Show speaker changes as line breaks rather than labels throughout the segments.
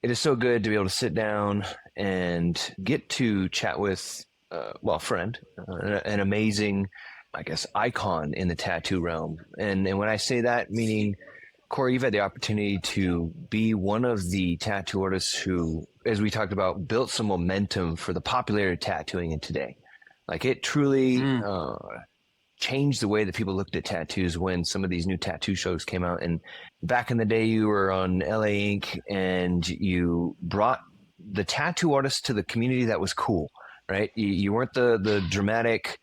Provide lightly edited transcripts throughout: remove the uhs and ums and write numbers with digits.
It is so good to be able to sit down and get to chat with, a friend, an amazing, I guess, icon in the tattoo realm. And when I say that, meaning, Corey, you've had the opportunity to be one of the tattoo artists who, as we talked about, built some momentum for the popularity of tattooing in today. Like it truly
Mm.
changed the way that people looked at tattoos when some of these new tattoo shows came out. And back in the day, you were on LA Ink and you brought the tattoo artists to the community that was cool, right? You weren't the dramatic,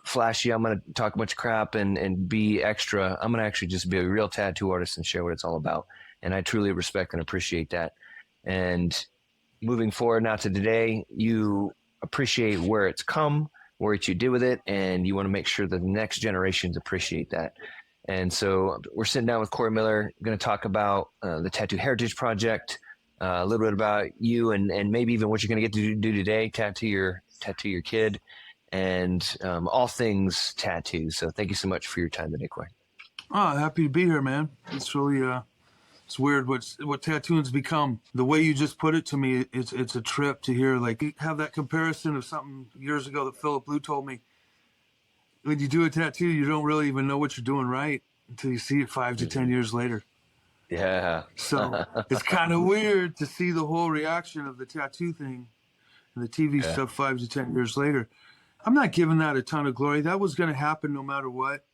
flashy, I'm going to talk a bunch of crap and be extra. I'm going to actually just be a real tattoo artist and share what it's all about. And I truly respect and appreciate that. And moving forward now to today, you appreciate where it's come, what you did with it, and you want to make sure that the next generations appreciate that. And so we're sitting down with Corey Miller, going to talk about the Tattoo Heritage Project, a little bit about you, and maybe even what you're going to get to do today, tattoo your kid, and all things tattoo. So thank you so much for your time today, Corey.
Oh, happy to be here, man. It's really it's weird what tattooing's become. The way you just put it to me, it's a trip to hear. Like, you have that comparison of something years ago that Philip Blue told me. When you do a tattoo, you don't really even know what you're doing right until you see it 5 to 10 years later.
Yeah.
So it's kind of weird to see the whole reaction of the tattoo thing and the TV stuff 5 to 10 years later. I'm not giving that a ton of glory. That was going to happen no matter what.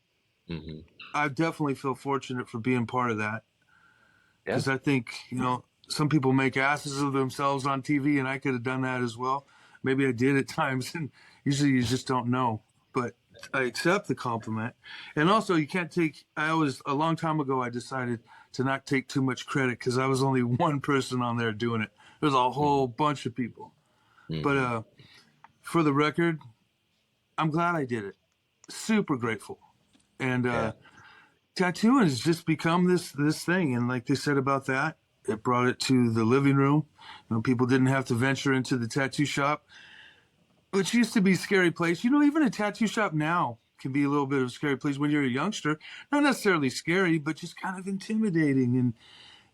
Mm-hmm.
I definitely feel fortunate for being part of that.
Yeah.
Because I think, some people make asses of themselves on TV, and I could have done that as well. Maybe I did at times, and usually you just don't know. But I accept the compliment. And also, you can't take, a long time ago, I decided to not take too much credit because I was only one person on there doing it. There's a whole bunch of people.
Mm-hmm.
But for the record, I'm glad I did it. Super grateful. And tattooing has just become this thing. And like they said about that, it brought it to the living room. People didn't have to venture into the tattoo shop, which used to be a scary place. Even a tattoo shop now can be a little bit of a scary place when you're a youngster. Not necessarily scary, but just kind of intimidating.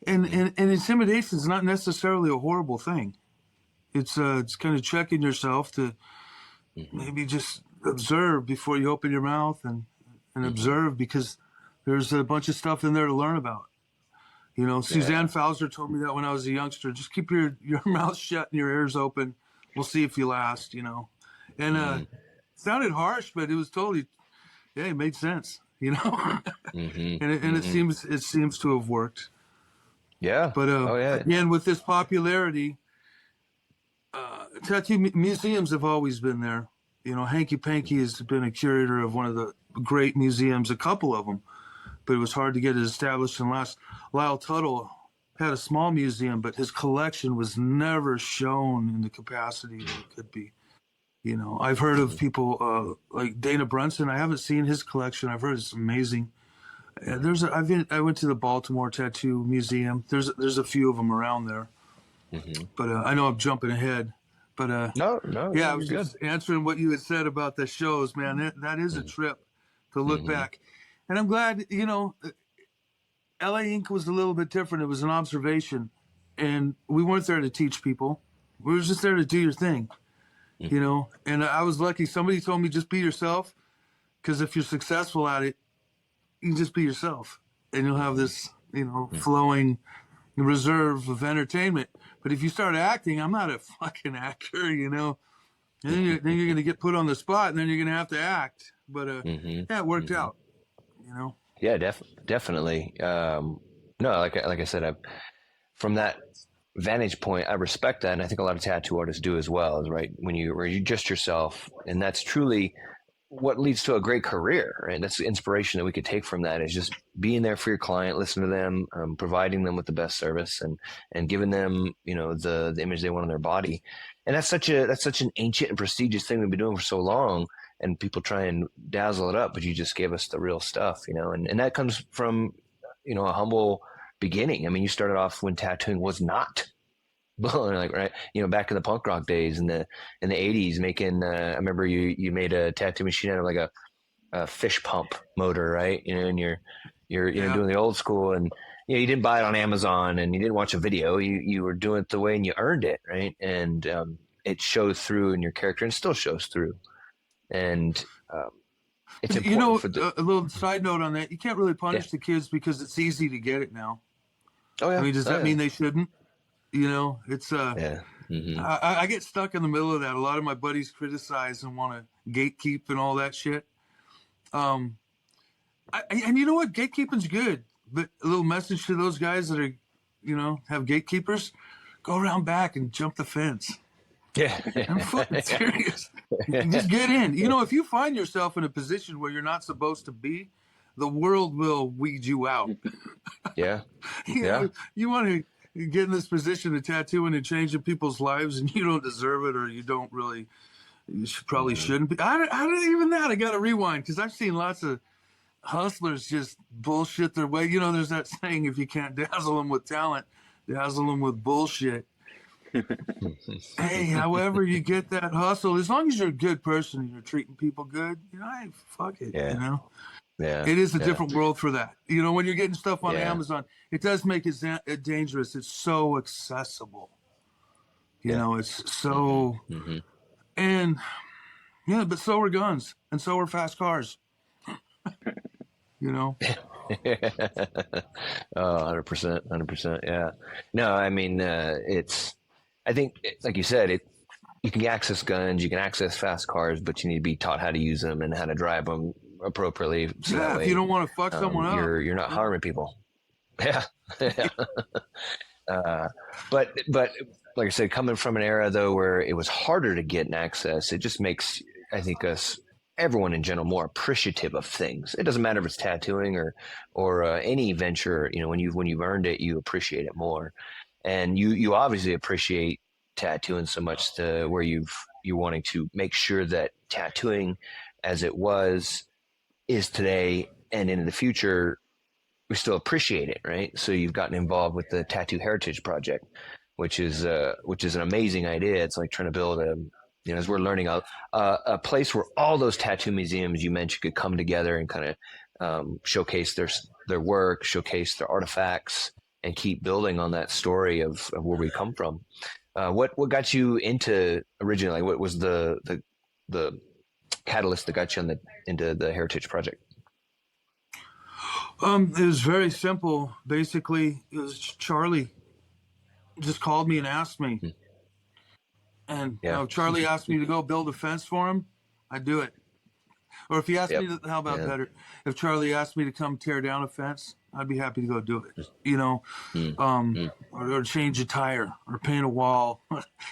And intimidation is not necessarily a horrible thing. It's kind of checking yourself to maybe just observe before you open your mouth and observe, because there's a bunch of stuff in there to learn about. Suzanne Fowler told me that when I was a youngster. Just keep your mouth shut and your ears open. We'll see if you last, And it sounded harsh, but it was totally, it made sense,
Mm-hmm.
And it seems to have worked.
Yeah.
But
yeah.
Again, with this popularity, tattoo museums have always been there. Hanky Panky has been a curator of one of the great museums, a couple of them, but it was hard to get it established and last. Lyle Tuttle had a small museum, but his collection was never shown in the capacity that it could be. I've heard of people like Dana Brunson. I haven't seen his collection. I've heard it's amazing. I went to the Baltimore Tattoo Museum. There's a few of them around there.
Mm-hmm.
But I know I'm jumping ahead. But
No.
yeah, I was just answering what you had said about the shows, man. That is a trip to look back. And I'm glad, LA Ink was a little bit different. It was an observation. And we weren't there to teach people. We were just there to do your thing, And I was lucky. Somebody told me just be yourself, because if you're successful at it, you can just be yourself. And you'll have this, flowing reserve of entertainment. But if you start acting, I'm not a fucking actor, Then you're going to get put on the spot, and then you're going to have to act. But yeah, it worked out,
Yeah, definitely. No, like I said, from that vantage point, I respect that, and I think a lot of tattoo artists do as well. Is right when you're just yourself, and that's truly what leads to a great career, right? That's the inspiration that we could take from that, is just being there for your client, listening to them, providing them with the best service, and giving them, the image they want on their body. And that's such an ancient and prestigious thing we've been doing for so long, and people try and dazzle it up, but you just gave us the real stuff, and that comes from, a humble beginning. I mean, you started off when tattooing was not. Like, right, back in the punk rock days in the 80s, making I remember you made a tattoo machine out of like a fish pump motor, right? And you're doing the old school, and you didn't buy it on Amazon and you didn't watch a video. You were doing it the way and you earned it, right? And it shows through in your character and still shows through. And it's
You
important
know,
for the
a little side note on that: you can't really
yeah.
punish the kids because it's easy to get it now.
Oh
I
yeah.
mean, does
Oh
that
yeah.
mean they shouldn't? You know, it's
Yeah. Hmm.
I get stuck in the middle of that. A lot of my buddies criticize and want to gatekeep and all that shit. Um, and you know what? Gatekeeping's good, but a little message to those guys that are, have gatekeepers: go around back and jump the fence.
Yeah.
I'm fucking serious. Just get in. You know, if you find yourself in a position where you're not supposed to be, the world will weed you out.
Yeah.
You
Yeah.
know, you want to get in this position of tattooing and changing people's lives, and you don't deserve it, or you don't really. Probably shouldn't be. I don't even that. I got to rewind because I've seen lots of hustlers just bullshit their way. You know, there's that saying: if you can't dazzle them with talent, dazzle them with bullshit. Hey, however you get that hustle, as long as you're a good person and you're treating people good, hey, fuck it.
Yeah.
You know,
Yeah.
it is a
Yeah.
different world for that. You know, when you're getting stuff on
Yeah.
Amazon, it does make it dangerous. It's so accessible. You know, it's so,
Mm-hmm.
and yeah, but so are guns and so are fast cars. You know,
Oh, 100%, 100%. Yeah. No, I mean, I think, like you said, you can access guns, you can access fast cars, but you need to be taught how to use them and how to drive them appropriately. So that
yeah. If
way,
you don't want to fuck someone up,
you're not harming people. Yeah. Yeah. But like I said, coming from an era though where it was harder to get an access, it just makes, I think, everyone in general more appreciative of things. It doesn't matter if it's tattooing or any venture. You know, when you've earned it, you appreciate it more, and you obviously appreciate tattooing so much to where you're wanting to make sure that tattooing, as it was, is today and into the future, we still appreciate it, right? So you've gotten involved with the Tattoo Heritage Project, which is an amazing idea. It's like trying to build as we're learning, a place where all those tattoo museums you mentioned could come together and kind of showcase their work, showcase their artifacts, and keep building on that story of where we come from. What got you into originally? What was the catalyst that got you into the Heritage Project?
it was very simple. Basically, it was Charlie just called me and asked me, and
Yeah.
Charlie asked me to go build a fence for him. I'd do it. Or if he asked
Yep.
me to, how about
Yeah.
better? If Charlie asked me to come tear down a fence, I'd be happy to go do it. You know, or change a tire or paint a wall.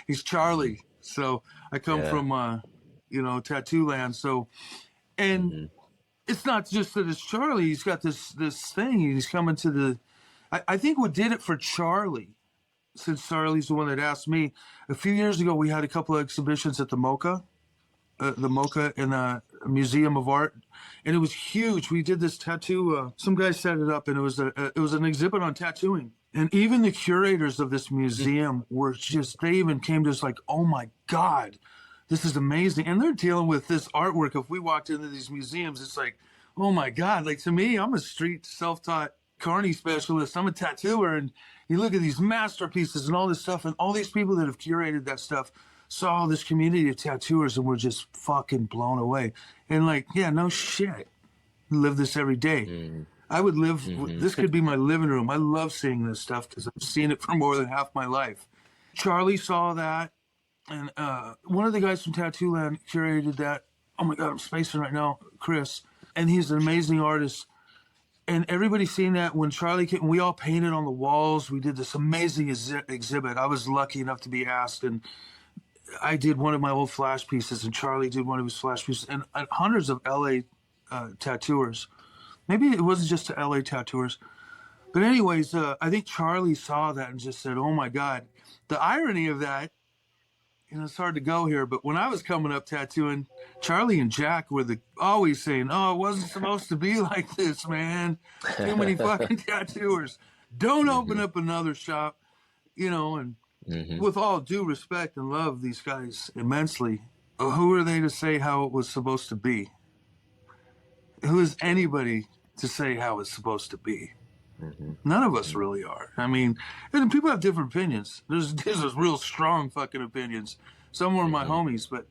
He's Charlie, so I come
Yeah.
from tattoo land. So, and it's not just that it's Charlie. He's got this thing. He's coming to the. I think what did it for Charlie, since Charlie's the one that asked me, a few years ago we had a couple of exhibitions at the MoCA in the Museum of Art, and it was huge. We did this tattoo. Some guy set it up, and it was an exhibit on tattooing. And even the curators of this museum were they even came to us like, oh my God, this is amazing. And they're dealing with this artwork. If we walked into these museums, it's like, oh my God. Like to me, I'm a street self-taught carny specialist. I'm a tattooer. And you look at these masterpieces and all this stuff, and all these people that have curated that stuff saw this community of tattooers and were just fucking blown away. And like, yeah, no shit. Live this every day. I would live, this could be my living room. I love seeing this stuff because I've seen it for more than half my life. Charlie saw that, and one of the guys from Tattoo Land curated that. Oh my God, I'm spacing right now, Chris. And he's an amazing artist. And everybody's seen that when Charlie came, we all painted on the walls. We did this amazing exhibit. I was lucky enough to be asked, and I did one of my old flash pieces, and Charlie did one of his flash pieces, and hundreds of LA tattooers. Maybe it wasn't just to LA tattooers. But anyways, I think Charlie saw that and just said, oh my God. The irony of that, it's hard to go here, but when I was coming up tattooing, Charlie and Jack were always saying, oh, it wasn't supposed to be like this, man. Too many fucking tattooers. Don't open up another shop, and with all due respect and love these guys immensely, who are they to say how it was supposed to be? Who is anybody to say how it's supposed to be? None of us really are. I mean, and people have different opinions. There's real strong fucking opinions. Some are my homies, but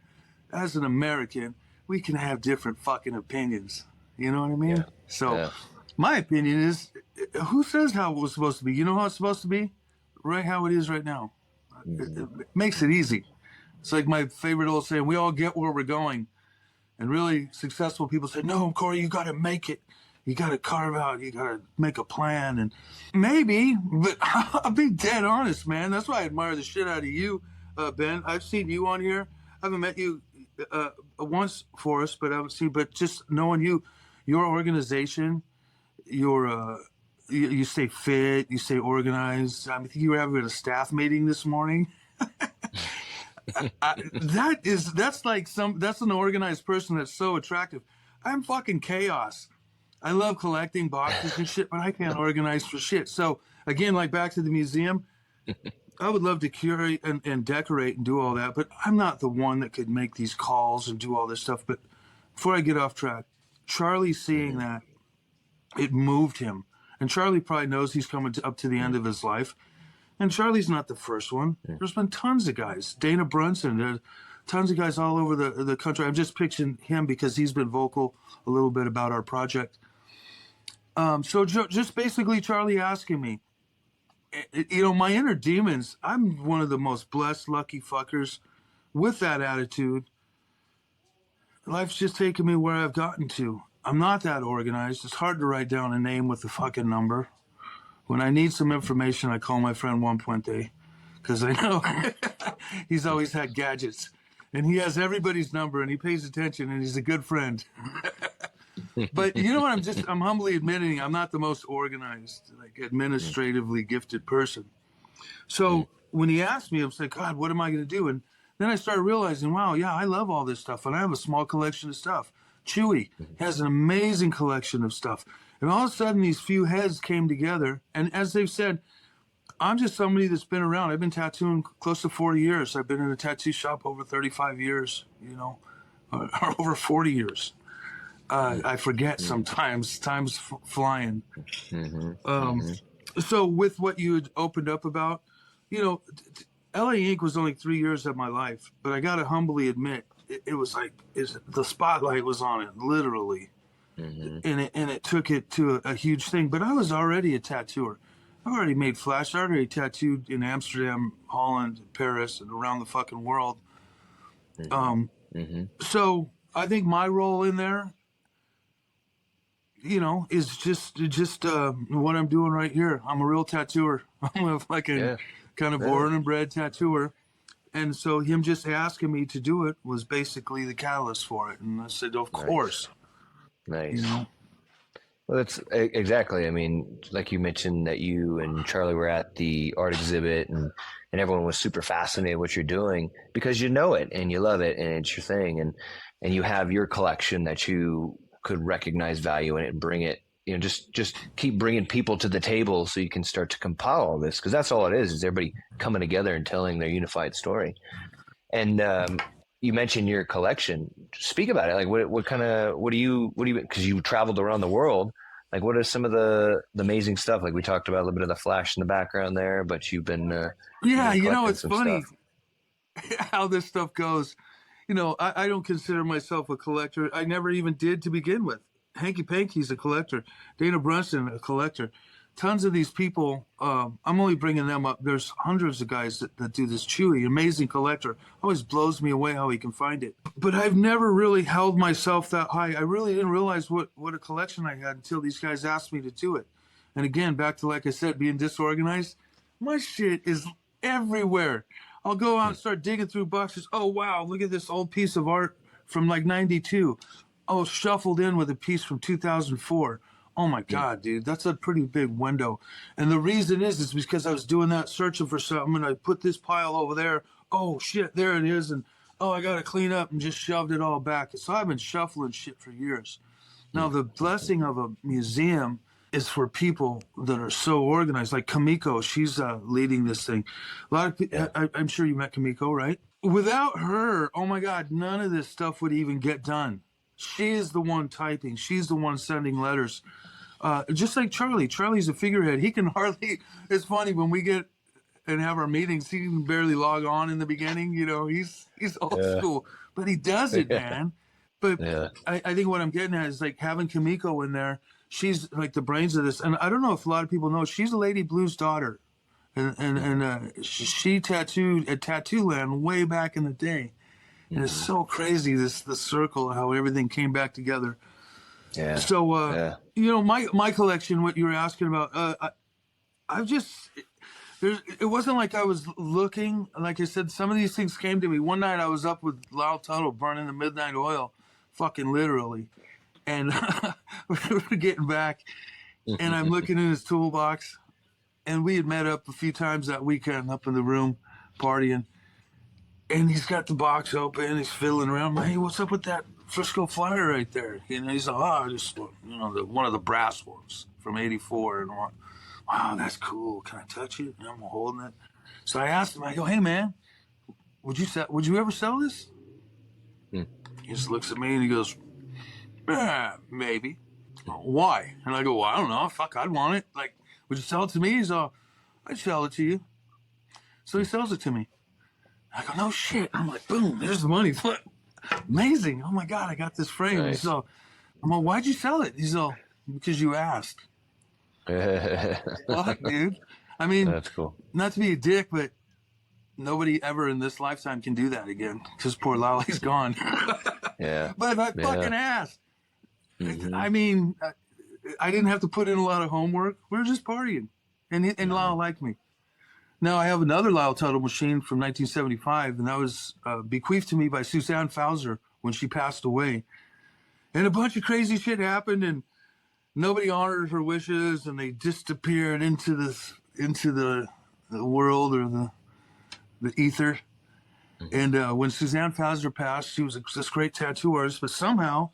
as an American, we can have different fucking opinions. You know what I mean?
Yeah.
So,
Yeah.
my opinion is, who says how it was supposed to be? You know how it's supposed to be? Right how it is right now. It makes it easy. It's like my favorite old saying, we all get where we're going. And really successful people say, no, Corey, you got to make it. You got to carve out. You got to make a plan. And maybe, but I'll be dead honest, man. That's why I admire the shit out of you, Ben. I've seen you on here. I haven't met you once, Forrest, but I haven't seen. But just knowing you, your organization, your you stay fit, you stay organized. I think you were having a staff meeting this morning. That's an organized person that's so attractive. I'm fucking chaos. I love collecting boxes and shit, but I can't organize for shit. So again, like back to the museum, I would love to curate and decorate and do all that, but I'm not the one that could make these calls and do all this stuff. But before I get off track, Charlie seeing that, it moved him. And Charlie probably knows he's coming up to the end of his life. And Charlie's not the first one. There's been tons of guys. Dana Brunson, there's tons of guys all over the country. I'm just picturing him because he's been vocal a little bit about our project. So just basically Charlie asking me, you know, my inner demons, I'm one of the most blessed, lucky fuckers with that attitude. Life's just taken me where I've gotten to. I'm not that organized. It's hard to write down a name with a fucking number. When I need some information, I call my friend Juan Puente because I know he's always had gadgets. And he has everybody's number and he pays attention and he's a good friend. But you know what? I'm humbly admitting I'm not the most organized, like administratively gifted person. So when he asked me, I was like, God, what am I going to do? And then I started realizing, wow, yeah, I love all this stuff. And I have a small collection of stuff. Chewy has an amazing collection of stuff. And all of a sudden, these few heads came together. And as they've said, I'm just somebody that's been around. I've been tattooing close to 40 years. I've been in a tattoo shop over 35 years, you know, or over 40 years. I forget sometimes. Time's flying. So with what you had opened up about, you know, LA Ink was only 3 years of my life. But I got to humbly admit, it was like the spotlight was on it, literally. And it took it to a huge thing. But I was already a tattooer. I already made flash. I already tattooed in Amsterdam, Holland, Paris, and around the fucking world. So I think my role in there, you know, is just what I'm doing right here. I'm a real tattooer. I'm a fucking kind of born and bred tattooer. And so him just asking me to do it was basically the catalyst for it. And I said, of course.
Nice.
You know?
Well, that's exactly. I mean, like you mentioned that you and Charlie were at the art exhibit and everyone was super fascinated with what you're doing because you know it and you love it and it's your thing. And you have your collection that you could recognize value in it and bring it, you know, just keep bringing people to the table so you can start to compile all this. Cause that's all it is everybody coming together and telling their unified story. And, you mentioned your collection. Speak about it. Like what do you, cause you traveled around the world. Like what are some of the amazing stuff? Like we talked about a little bit of the flash in the background there, but you've been,
you know, it's funny
stuff.
how this stuff goes. You know, I don't consider myself a collector. I never even did to begin with. Hanky Panky's a collector. Dana Brunson, a collector. Tons of these people, I'm only bringing them up. There's hundreds of guys that do this. Chewy, amazing collector. Always blows me away how he can find it. But I've never really held myself that high. I really didn't realize what a collection I had until these guys asked me to do it. And again, back to, like I said, being disorganized. My shit is everywhere. I'll go out and start digging through boxes. Oh, wow, look at this old piece of art from like 92. Oh, shuffled in with a piece from 2004. Oh my God, dude, that's a pretty big window. And the reason is because I was doing that searching for something and I put this pile over there. Oh shit, there it is. And oh, I got to clean up and just shoved it all back. So I've been shuffling shit for years. Now, the blessing of a museum is for people that are so organized. Like Kamiko, she's leading this thing. A lot of people, I'm sure you met Kamiko, right? Without her, oh my God, none of this stuff would even get done. She is the one typing. She's the one sending letters. Just like Charlie. Charlie's a figurehead. He can hardly. It's funny when we get and have our meetings. He can barely log on in the beginning. You know, he's old school, but he does it, man. But
Yeah.
I think what I'm getting at is like having Kamiko in there. She's like the brains of this, and I don't know if a lot of people know she's a Lady Blues daughter, and she tattooed at Tattoo Land way back in the day, and it's so crazy the circle how everything came back together.
Yeah.
So you know my collection, what you were asking about, I've just it wasn't like I was looking. Like I said, some of these things came to me. One night I was up with Lyle Tuttle burning the midnight oil, fucking literally. And we're getting back, and I'm looking in his toolbox, and we had met up a few times that weekend up in the room partying, and he's got the box open, he's fiddling around. Hey, what's up with that Frisco Flyer right there? You know, he's like, oh, just, you know, one of the brass ones from '84, and I'm like, wow, that's cool. Can I touch it? And I'm holding it. So I asked him, I go, hey man, would you ever sell this? He just looks at me and he goes, maybe. Why? And I go, well, I don't know. Fuck, I'd want it. Like, would you sell it to me? He's all, I'd sell it to you. So he sells it to me. I go, no shit. I'm like, boom, there's the money. Amazing. Oh my God, I got this frame.
Nice.
He's all, I'm like, why'd you sell it? He's all, because you asked. Fuck, dude. I mean,
That's cool.
Not to be a dick, but nobody ever in this lifetime can do that again because poor Lolly's gone.
Yeah.
But I fucking asked. I mean, I didn't have to put in a lot of homework. We were just partying, and Lyle liked me. Now I have another Lyle Tuttle machine from 1975, and that was bequeathed to me by Suzanne Fauser when she passed away. And a bunch of crazy shit happened, and nobody honored her wishes, and they disappeared into the world or the ether. And when Suzanne Fauser passed, she was this great tattoo artist, but somehow,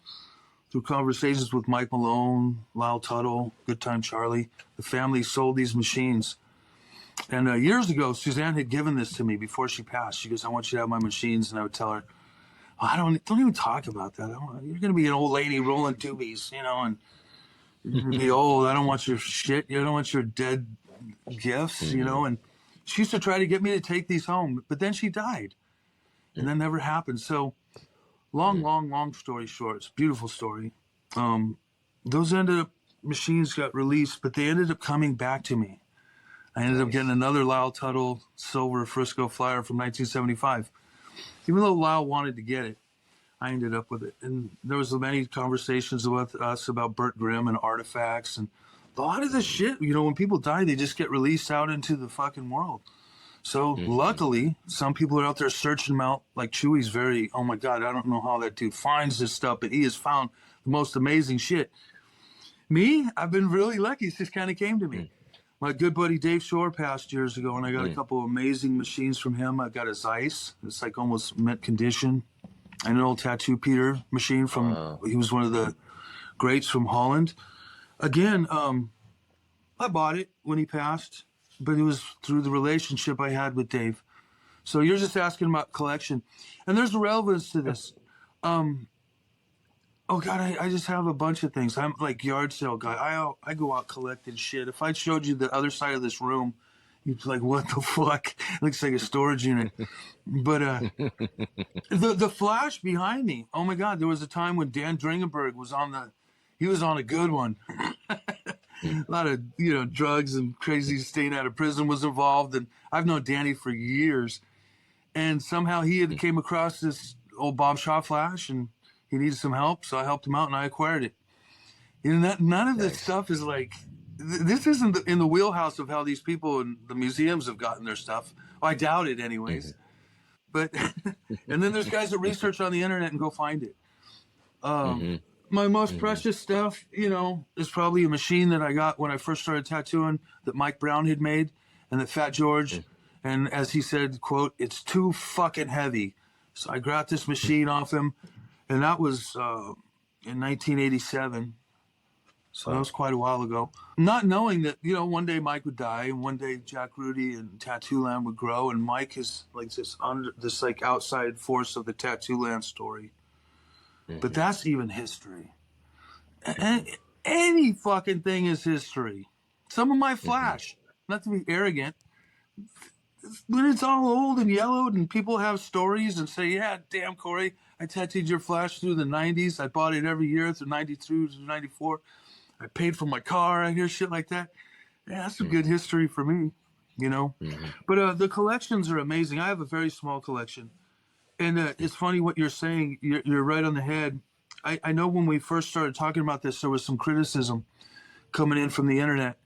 through conversations with Mike Malone, Lyle Tuttle, Good Time Charlie, the family sold these machines. And years ago, Suzanne had given this to me before she passed. She goes, I want you to have my machines. And I would tell her, oh, I don't even talk about that. You're going to be an old lady rolling tubies, you know, and you're going to be old. I don't want your shit. You don't want your dead gifts, you know. And she used to try to get me to take these home, but then she died. And that never happened. So long story short, it's a beautiful story. Those machines got released, but they ended up coming back to me. I ended up getting another Lyle Tuttle silver Frisco Flyer from 1975. Even though Lyle wanted to get it, I ended up with it. And there was many conversations with us about Burt Grimm and artifacts. And a lot of this shit, you know, when people die, they just get released out into the fucking world. So luckily, some people are out there searching them out. Like Chewy's very, oh my God, I don't know how that dude finds this stuff, but he has found the most amazing shit. Me, I've been really lucky. It just kind of came to me. My good buddy Dave Shore passed years ago, and I got a couple of amazing machines from him. I got his Ice. It's like almost mint condition. And an old Tattoo Peter machine from, he was one of the greats from Holland. Again, I bought it when he passed, but it was through the relationship I had with Dave. So you're just asking about collection. And there's a relevance to this. Oh God, I just have a bunch of things. I'm like yard sale guy. I go out collecting shit. If I showed you the other side of this room, you'd be like, what the fuck? It looks like a storage unit. But the flash behind me, oh my God, there was a time when Dan Dringenberg was on a good one. A lot of, you know, drugs and crazy staying out of prison was involved. And I've known Danny for years. And somehow he had came across this old Bob Shaw flash and he needed some help, so I helped him out and I acquired it. You know, none of this stuff is like, this isn't in the wheelhouse of how these people in the museums have gotten their stuff. I doubt it anyways. But, and then there's guys that research on the internet and go find it. My most precious stuff, you know, is probably a machine that I got when I first started tattooing that Mike Brown had made and that Fat George, and as he said, quote, it's too fucking heavy. So I grabbed this machine off him. And that was in 1987. So that was quite a while ago. Not knowing that, you know, one day Mike would die and one day Jack Rudy and Tattoo Land would grow. And Mike is like this like outside force of the Tattoo Land story. But that's even history. And Any fucking thing is history. Some of my flash, not to be arrogant, when it's all old and yellowed and people have stories and say, yeah, damn, Corey, I tattooed your flash through the 90s. I bought it every year through 92 through 94. I paid for my car. I hear shit like that. Yeah, that's a good history for me, you know. But the collections are amazing. I have a very small collection. And it's funny what you're saying. You're right on the head. I know when we first started talking about this, there was some criticism coming in from the internet.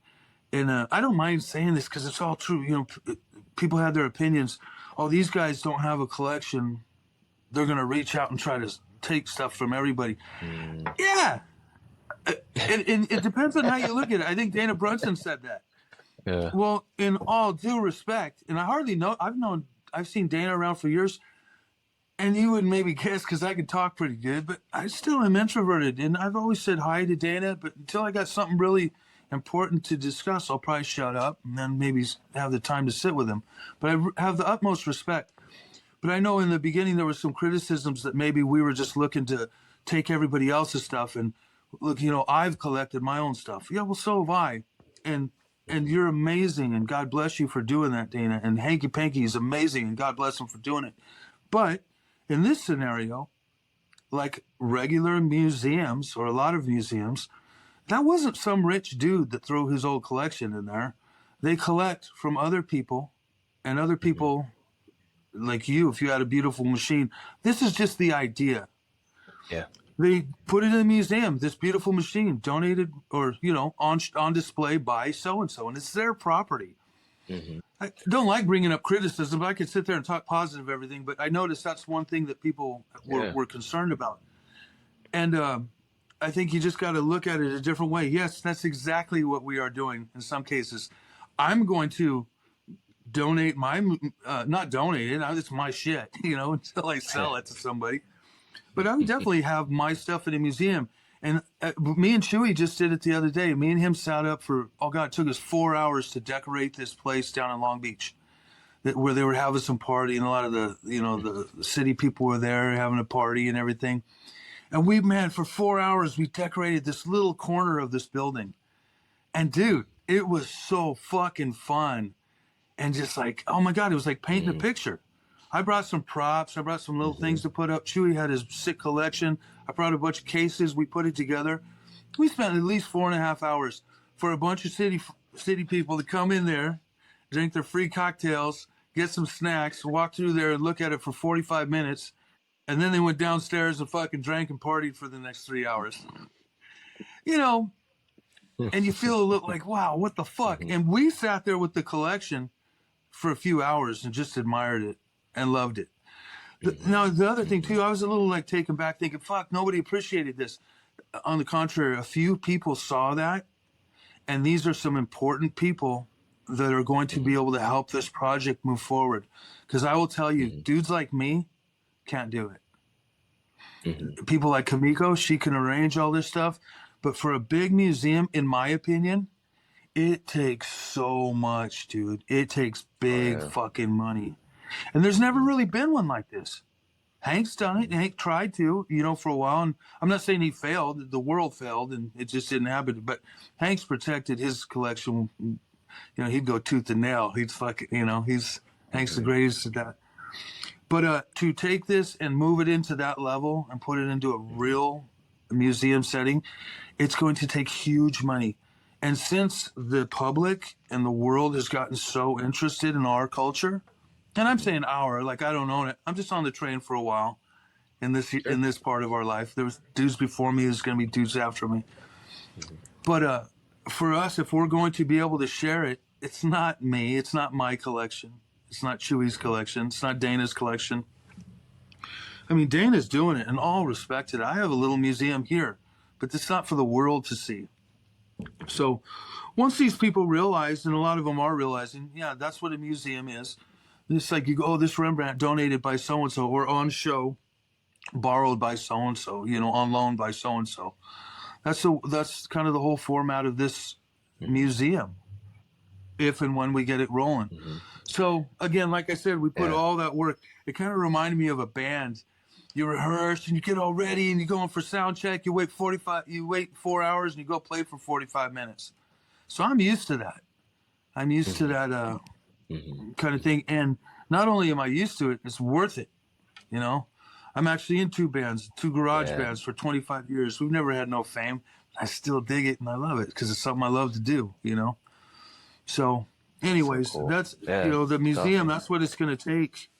And I don't mind saying this because it's all true. You know, people have their opinions. Oh, these guys don't have a collection. They're going to reach out and try to take stuff from everybody. Yeah. And it depends on how you look at it. I think Dana Brunson said that.
Yeah.
Well, in all due respect, and I hardly know, I've seen Dana around for years, and you would maybe guess because I can talk pretty good, but I still am introverted. And I've always said hi to Dana, but until I got something really important to discuss, I'll probably shut up and then maybe have the time to sit with him. But I have the utmost respect. But I know in the beginning there were some criticisms that maybe we were just looking to take everybody else's stuff and look, you know, I've collected my own stuff. Yeah, well, so have I. And you're amazing, and God bless you for doing that, Dana. And Hanky Panky is amazing, and God bless him for doing it. But in this scenario, like regular museums or a lot of museums, that wasn't some rich dude that threw his old collection in there. They collect from other people, and other people like you, if you had a beautiful machine. This is just the idea.
Yeah.
They put it in a museum, this beautiful machine, donated or, you know, on display by so-and-so, and it's their property. I don't like bringing up criticism, but I could sit there and talk positive everything, but I noticed that's one thing that people were concerned about. And I think you just got to look at it a different way. Yes, that's exactly what we are doing in some cases. I'm going to donate my, not donate it, it's my shit, you know, until I sell it to somebody. But I would definitely have my stuff in a museum. And me and Chewy just did it the other day. Me and him sat up for, oh God, it took us 4 hours to decorate this place down in Long Beach, where they were having some party, and a lot of the, you know, the city people were there having a party and everything. And we, man, for 4 hours, we decorated this little corner of this building. And dude, it was so fucking fun. And just like, oh my God, it was like painting a picture. I brought some props. I brought some little things to put up. Chewy had his sick collection. I brought a bunch of cases. We put it together. We spent at least 4.5 hours for a bunch of city people to come in there, drink their free cocktails, get some snacks, walk through there and look at it for 45 minutes. And then they went downstairs and fucking drank and partied for the next 3 hours. You know, and you feel a little like, wow, what the fuck? And we sat there with the collection for a few hours and just admired it and loved it. Now, the other thing, too, I was a little like taken back thinking, fuck, nobody appreciated this. On the contrary, a few people saw that. And these are some important people that are going to be able to help this project move forward. Because I will tell you, dudes like me can't do it. People like Kamiko, she can arrange all this stuff. But for a big museum, in my opinion, it takes so much, dude. It takes big fucking money. And there's never really been one like this. Hank's done it. Hank tried to, you know, for a while. And I'm not saying he failed. The world failed and it just didn't happen. But Hank's protected his collection. You know, he'd go tooth and nail. He'd fucking, you know, Hank's the greatest at that. But to take this and move it into that level and put it into a real museum setting, it's going to take huge money. And since the public and the world has gotten so interested in our culture, and I'm saying our, like I don't own it. I'm just on the train for a while in this part of our life. There was dudes before me, there's going to be dudes after me. But for us, if we're going to be able to share it, it's not me. It's not my collection. It's not Chewy's collection. It's not Dana's collection. I mean, Dana's doing it in all respect to it. I have a little museum here, but it's not for the world to see. So once these people realize, and a lot of them are realizing, yeah, that's what a museum is. It's like you go, oh, this Rembrandt donated by so-and-so, or on show, borrowed by so-and-so, you know, on loan by so-and-so. That's kind of the whole format of this museum, if and when we get it rolling. So again, like I said, we put all that work. It kind of reminded me of a band. You rehearse and you get all ready and you go in for sound check. You wait 4 hours and you go play for 45 minutes. So I'm used to that. I'm used to that kind of thing. And not only am I used to it, it's worth it. You know, I'm actually in two garage bands for 25 years. We've never had no fame. I still dig it and I love it because it's something I love to do, you know? So anyways,
So cool.
that's, the museum, that's what it's going to take.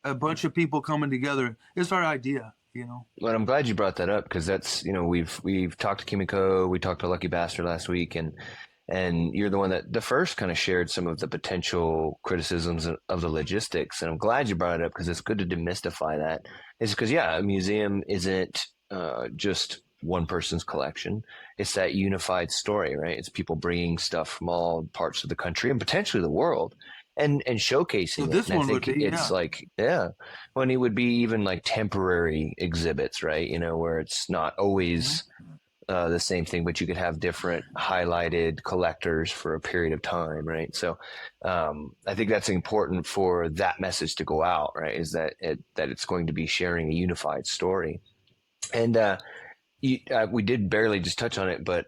A bunch of people coming together. It's our idea, you know?
Well, I'm glad you brought that up because that's, we've talked to Kimiko, we talked to Lucky Bastard last week, and you're the one that the first kind of shared some of the potential criticisms of the logistics. And I'm glad you brought it up because it's good to demystify that. It's because, a museum isn't just one person's collection. It's that unified story, right? It's people bringing stuff from all parts of the country and potentially the world and showcasing
this
it. And
one would be,
it's like, when it would be even like temporary exhibits, right? Where it's not always the same thing, but you could have different highlighted collectors for a period of time, right? So I think that's important for that message to go out, right? Is that it's going to be sharing a unified story. And we did barely just touch on it, but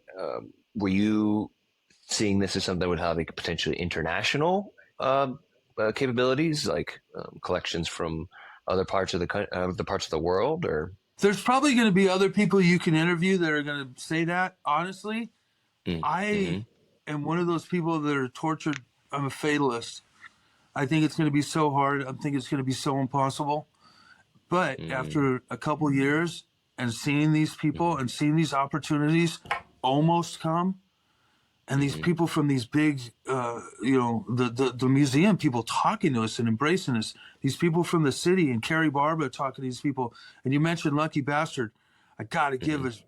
were you seeing this as something that would have like potentially international capabilities, like collections from other parts of the world, or?
There's probably going to be other people you can interview that are going to say that. Honestly, I am one of those people that are tortured. I'm a fatalist. I think it's going to be so hard. I think it's going to be so impossible. But after a couple years and seeing these people and seeing these opportunities almost come, and these people from these big, the museum people talking to us and embracing us, these people from the city and Carrie Barba talking to these people. And you mentioned Lucky Bastard. I got to give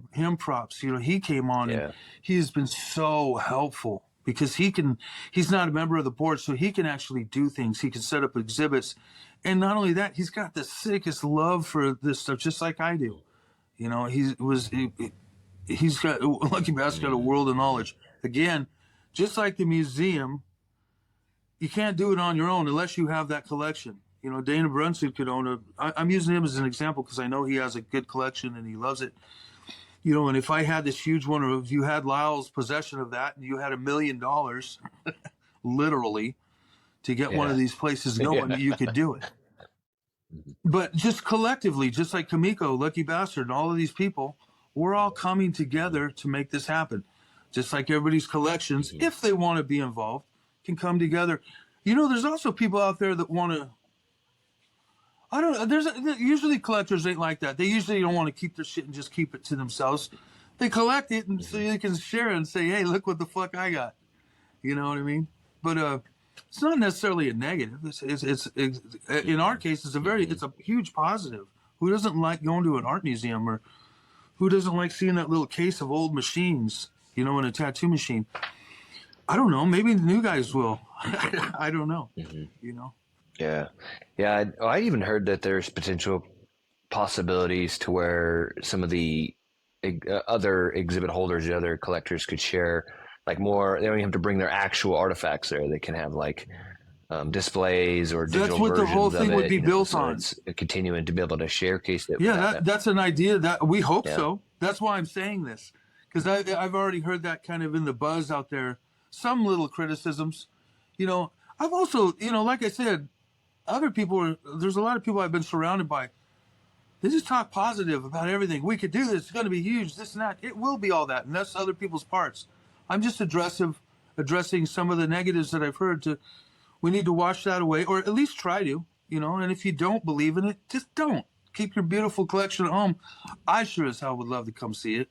him props. He came on and he has been so helpful because he's not a member of the board, so he can actually do things. He can set up exhibits. And not only that, he's got the sickest love for this stuff, just like I do. He's got Lucky Bastard got a world of knowledge. Again, just like the museum, you can't do it on your own unless you have that collection. Dana Brunson could own I'm using him as an example because I know he has a good collection and he loves it. And if I had this huge one, or if you had Lyle's possession of that and you had $1 million, literally, to get one of these places going, you could do it. But just collectively, just like Kimiko, Lucky Bastard, and all of these people, we're all coming together to make this happen. Just like everybody's collections, if they want to be involved, can come together. There's also people out there that want to, I don't know, usually collectors ain't like that. They usually don't want to keep their shit and just keep it to themselves. They collect it and so they can share it and say, hey, look what the fuck I got. You know what I mean? But it's not necessarily a negative. It's in our case, it's a huge positive. Who doesn't like going to an art museum, or who doesn't like seeing that little case of old machines, in a tattoo machine? I don't know. Maybe the new guys will. I don't know.
Yeah. I even heard that there's potential possibilities to where some of the other exhibit holders, the other collectors, could share like more. They don't even have to bring their actual artifacts there. They can have like displays or digital versions. That's what the whole thing would be built on. It's continuing to be able to showcase it.
Yeah, that's an idea that we hope so. That's why I'm saying this, because I've already heard that kind of in the buzz out there. Some little criticisms, I've also, like I said, there's a lot of people I've been surrounded by. They just talk positive about everything. We could do this. It's going to be huge. This and that. It will be all that, and that's other people's parts. I'm just addressing some of the negatives that I've heard. We need to wash that away, or at least try to, and if you don't believe in it, just don't. Keep your beautiful collection at home. I sure as hell would love to come see it,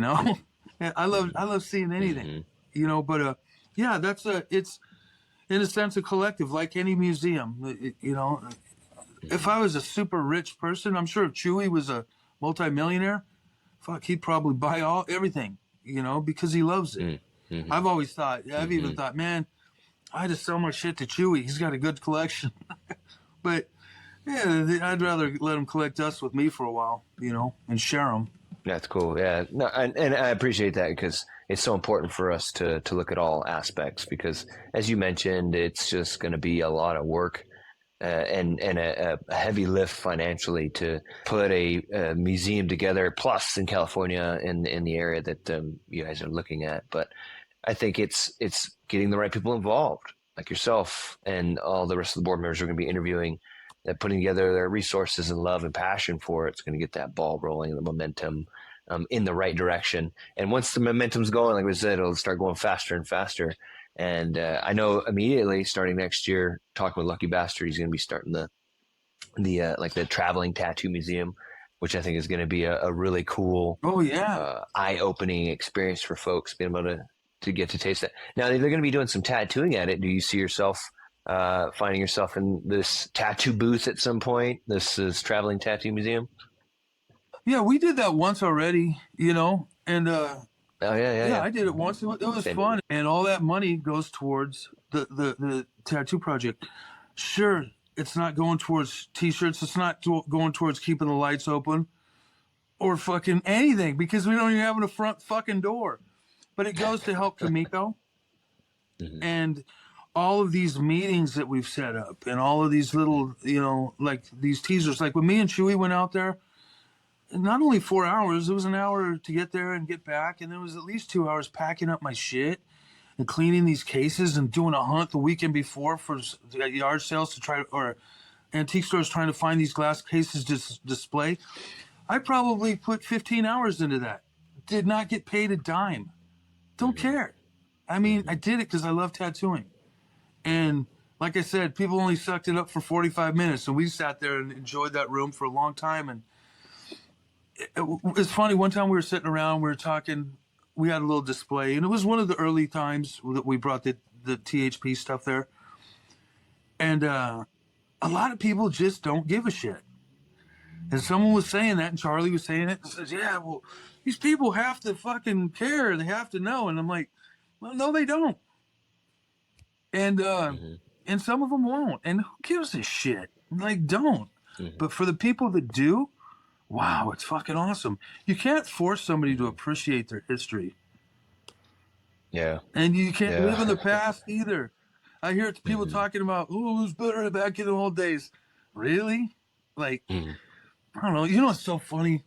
I love seeing anything, but it's in a sense a collective, like any museum, If I was a super rich person, I'm sure if Chewy was a multimillionaire, fuck, he'd probably buy everything, because he loves it. I've always thought, I've even thought, man, I just sell my shit to Chewy. He's got a good collection. But yeah, I'd rather let him collect us with me for a while, and share them.
That's cool. Yeah. No, and I appreciate that because it's so important for us to look at all aspects because, as you mentioned, it's just going to be a lot of work and a heavy lift financially to put a museum together. Plus, in California, in the area that you guys are looking at, but I think it's getting the right people involved, like yourself and all the rest of the board members are going to be interviewing, putting together their resources and love and passion for it. It's going to get that ball rolling, the momentum in the right direction. And once the momentum's going, like we said, it'll start going faster and faster. And I know immediately starting next year, talking with Lucky Bastard, he's going to be starting the traveling tattoo museum, which I think is going to be a really cool, eye-opening experience for folks being able to get to taste that. Now they're going to be doing some tattooing at it. Do you see yourself finding yourself in this tattoo booth at some point? This is traveling tattoo museum.
Yeah, we did that once already, and
yeah,
I did it once. It was fun, and all that money goes towards the tattoo project. Sure, it's not going towards T-shirts. It's not going towards keeping the lights open or fucking anything because we don't even have a front fucking door. But it goes to help Kamiko and all of these meetings that we've set up and all of these little, like these teasers. Like when me and Chewy went out there, not only 4 hours, it was an hour to get there and get back. And there was at least 2 hours packing up my shit and cleaning these cases and doing a hunt the weekend before for yard sales to try or antique stores trying to find these glass cases to display. I probably put 15 hours into that. Did not get paid a dime. Don't care. I mean, I did it because I love tattooing. And like I said, people only sucked it up for 45 minutes. And we sat there and enjoyed that room for a long time. And it's funny. One time we were sitting around, we were talking, we had a little display. And it was one of the early times that we brought the THP stuff there. And a lot of people just don't give a shit. And someone was saying that, and Charlie was saying it, and says, yeah, well, these people have to fucking care. They have to know. And I'm like, well, no, they don't. And and some of them won't. And who gives a shit? Like, don't. But for the people that do, wow, it's fucking awesome. You can't force somebody to appreciate their history.
Yeah.
And you can't live in the past either. I hear people talking about, oh, it was better back in the old days. Really? Like, I don't know. It's so funny,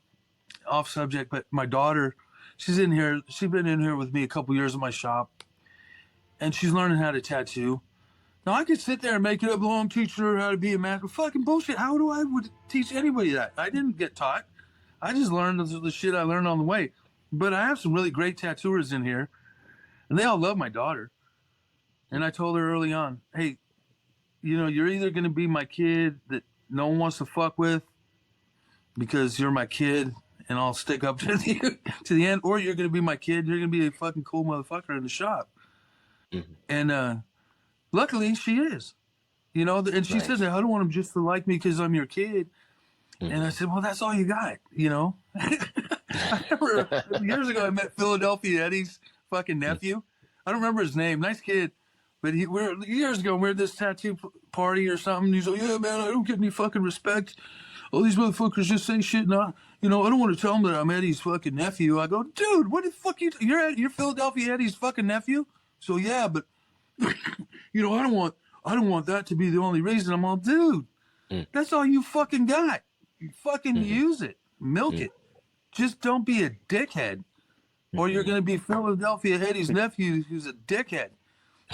off subject, but my daughter, she's in here. She's been in here with me a couple years in my shop, and she's learning how to tattoo. Now, I could sit there and make it up long, teach her how to be a man. Fucking bullshit. How do I would teach anybody that? I didn't get taught. I just learned the shit I learned on the way. But I have some really great tattooers in here, and they all love my daughter. And I told her early on, hey, you're either going to be my kid that no one wants to fuck with, because you're my kid and I'll stick up to the end, or you're going to be my kid. You're going to be a fucking cool motherfucker in the shop. And luckily she is, and she says, I don't want them just to like me because I'm your kid. And I said, well, that's all you got, I remember years ago I met Philadelphia Eddie's fucking nephew. I don't remember his name. Nice kid. But years ago, we were at this tattoo party or something. He's like, yeah, man, I don't get any fucking respect. All these motherfuckers just say shit. And I don't want to tell them that I'm Eddie's fucking nephew. I go, dude, what the fuck you're Philadelphia Eddie's fucking nephew? So yeah, but I don't want that to be the only reason. I'm all, dude, that's all you fucking got. You fucking use it, milk it. Just don't be a dickhead, or you're gonna be Philadelphia Eddie's nephew who's a dickhead.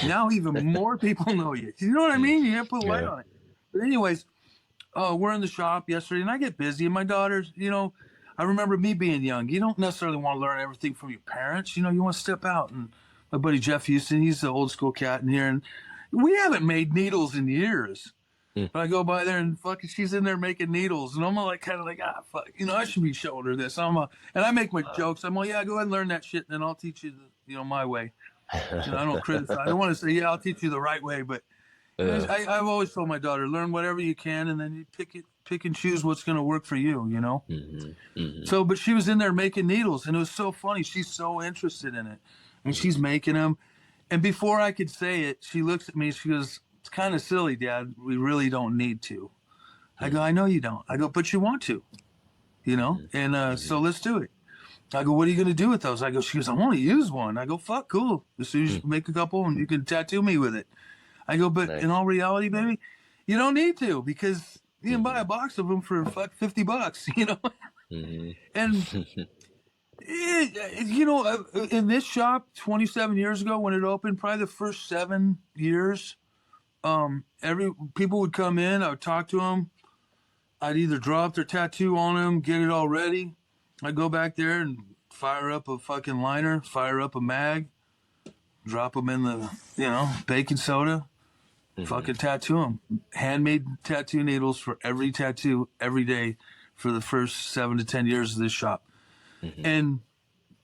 Now even more people know you. You know what I mean? You have to put a light on it. But anyways. We're in the shop yesterday, and I get busy. And my daughters, I remember me being young. You don't necessarily want to learn everything from your parents. You want to step out. And my buddy Jeff Houston, he's the old school cat in here, and we haven't made needles in years. But I go by there, and fucking, she's in there making needles, and I'm like, kind of like, fuck, I should be showing her this. And I make my jokes. I'm like, yeah, go ahead and learn that shit, and then I'll teach you, my way. I don't criticize. I don't want to say, yeah, I'll teach you the right way, but. I've always told my daughter, learn whatever you can, and then you pick and choose what's going to work for you, So, but she was in there making needles, and it was so funny. She's so interested in it, and she's making them. And before I could say it, she looks at me. She goes, it's kind of silly, Dad. We really don't need to. I go, I know you don't. I go, but you want to, And so let's do it. I go, what are you going to do with those? I go, she goes, I want to use one. I go, fuck, cool. As soon as you make a couple, and you can tattoo me with it. I go, but in all reality, baby, You don't need to, because you can buy a box of them for $50, you know?
Mm-hmm.
And, you know, in this shop 27 years ago when it opened, probably the first 7 years, people would come in, I would talk to them. I'd either draw up their tattoo on them, get it all ready. I'd go back there and fire up a fucking liner, fire up a mag, drop them in the, you know, baking soda, fucking tattoo them. Handmade tattoo needles for every tattoo every day for the first 7 to 10 years of this shop. And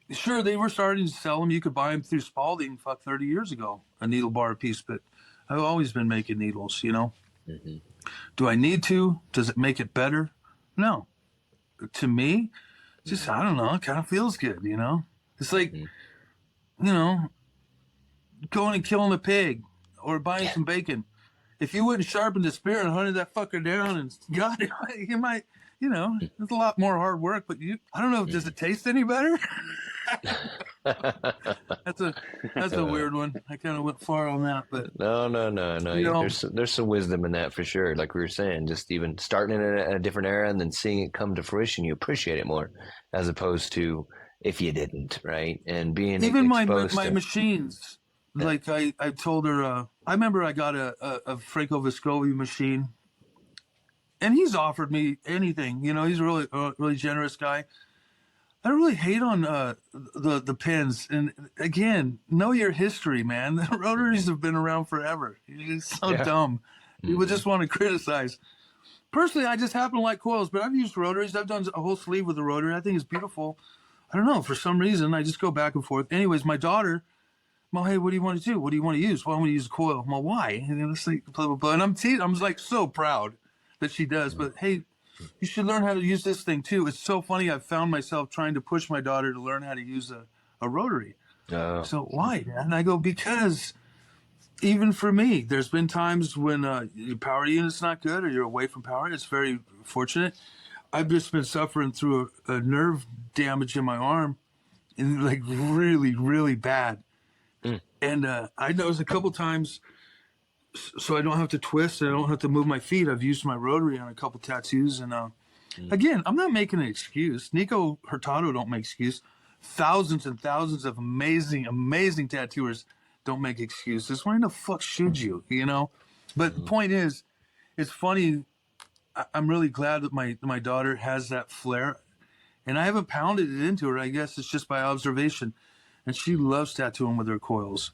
sure, they were starting to sell them. You could buy them through Spalding 30 years ago, a needle bar a piece, but I've always been making needles, you know? Do I need to? Does it make it better? No. To me, just, I don't know, it kind of feels good, you know? It's like, you know, going and killing a pig or buying some bacon. If you wouldn't sharpen the spear and hunted that fucker down and got it, you might, you know, it's a lot more hard work, but I don't know, does it taste any better? That's a weird one. I kind of went far on that, but
No.
you know,
There's some wisdom in that for sure. Like we were saying, just even starting it at a different era and then seeing it come to fruition, you appreciate it more, as opposed to if you didn't, right? And being
even my
exposed to,
machines. Like I told her, I remember I got a Franco Vescovi machine, and he's offered me anything. You know, he's a really generous guy. I don't really hate on the pens. And again, know your history, man. The rotaries have been around forever. It's so dumb. People just want to criticize. Personally, I just happen to like coils, but I've used rotaries. I've done a whole sleeve with a rotary. I think it's beautiful. I don't know. For some reason, I just go back and forth. Anyways, my daughter, well, hey, what do you want to do? What do you want to use? Well, I'm going to use a coil. Well, why? And it's like, blah, blah, blah. And I'm like so proud that she does. But hey, you should learn how to use this thing too. It's so funny. I've found myself trying to push my daughter to learn how to use a rotary. So why, Dad? And I go, because even for me, there's been times when your power unit's not good or you're away from power. It's very fortunate. I've just been suffering through a nerve damage in my arm, and like really, really bad. And I noticed a couple times, so I don't have to twist and I don't have to move my feet. I've used my rotary on a couple tattoos. And again, I'm not making an excuse. Nico Hurtado don't make excuse. Thousands and thousands of amazing, amazing tattooers don't make excuses. Why in the fuck should you, you know? But the point is, it's funny. I'm really glad that my daughter has that flair. And I haven't pounded it into her. I guess it's just by observation. And she loves tattooing with her coils.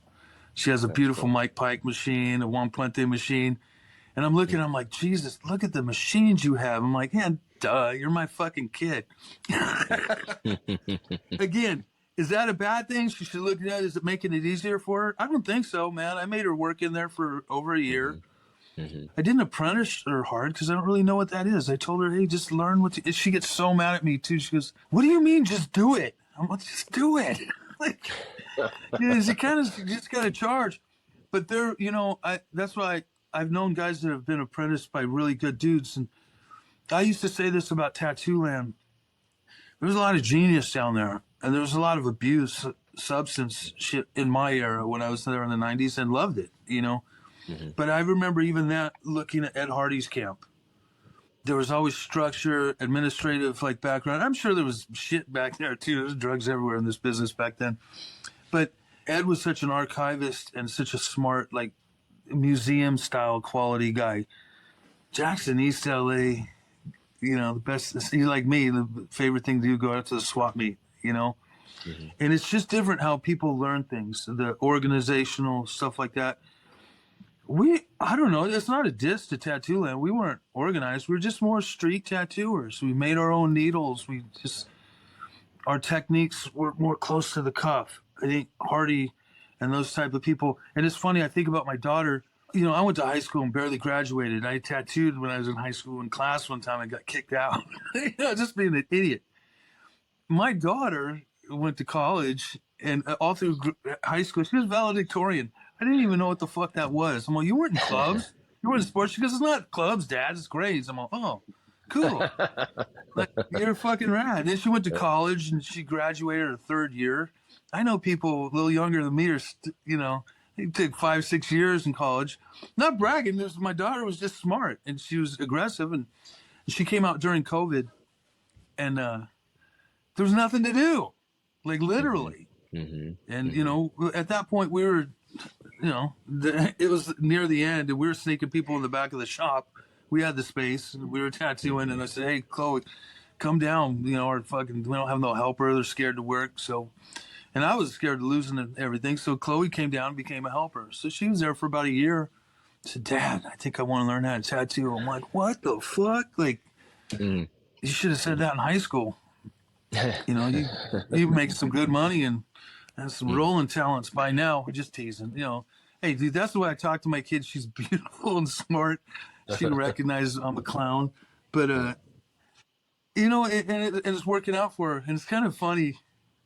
She has a beautiful Mike Pike machine, a Juan Puente machine. And I'm looking, I'm like, Jesus, look at the machines you have. I'm like, yeah, duh, you're my fucking kid. Again, is that a bad thing? She should look at that. Is it making it easier for her? I don't think so, man. I made her work in there for over a year. I didn't apprentice her hard because I don't really know what that is. I told her, hey, just learn what to... She gets so mad at me, too. She goes, what do you mean, just do it? I'm like, just do it. Like, you know, you just got to charge. But there, you know, that's why I've known guys that have been apprenticed by really good dudes. And I used to say this about Tattoo Land. There was a lot of genius down there. And there was a lot of abuse, substance shit in my era when I was there in the 90s and loved it, you know. But I remember even that, looking at Ed Hardy's camp. There was always structure, administrative like background. I'm sure there was shit back there too. There was drugs everywhere in this business back then. But Ed was such an archivist and such a smart, like, museum style quality guy. Jackson, East LA, you know, the best. You like me, the favorite thing to do, go out to the swap meet, you know. And it's just different how people learn things, the organizational stuff like that. I don't know, it's not a diss to Tattoo Land. We weren't organized. We were just more street tattooers. We made our own needles. Our techniques were more close to the cuff. I think Hardy and those type of people. And it's funny, I think about my daughter. You know, I went to high school and barely graduated. I tattooed when I was in high school. In class one time, I got kicked out. You know, just being an idiot. My daughter went to college, and all through high school, she was valedictorian. I didn't even know what the fuck that was. I'm like, you weren't in clubs? You weren't in sports? She goes, it's not clubs, Dad. It's grades. I'm like, oh, cool. Like, you're fucking rad. Then she went to college, and she graduated her third year. I know people a little younger than me are, you know, It took 5-6 years in college. Not bragging. My daughter was just smart and she was aggressive, and she came out during COVID, and there was nothing to do, like literally. And at that point we were, it was near the end, and we were sneaking people in the back of the shop. We had the space, and we were tattooing, and I said, "Hey, Chloe, come down. We don't have no helper. They're scared to work." So, and I was scared of losing everything. So Chloe came down and became a helper. So she was there for about a year. I said, "Dad, I think I want to learn how to tattoo." I'm like, "What the fuck? Like, you should have said that in high school. You make some good money and have some rolling talents by now." We're just teasing, Hey, dude, that's the way I talk to my kid. She's beautiful and smart. She recognizes I'm a clown, but and it's working out for her. And it's kind of funny.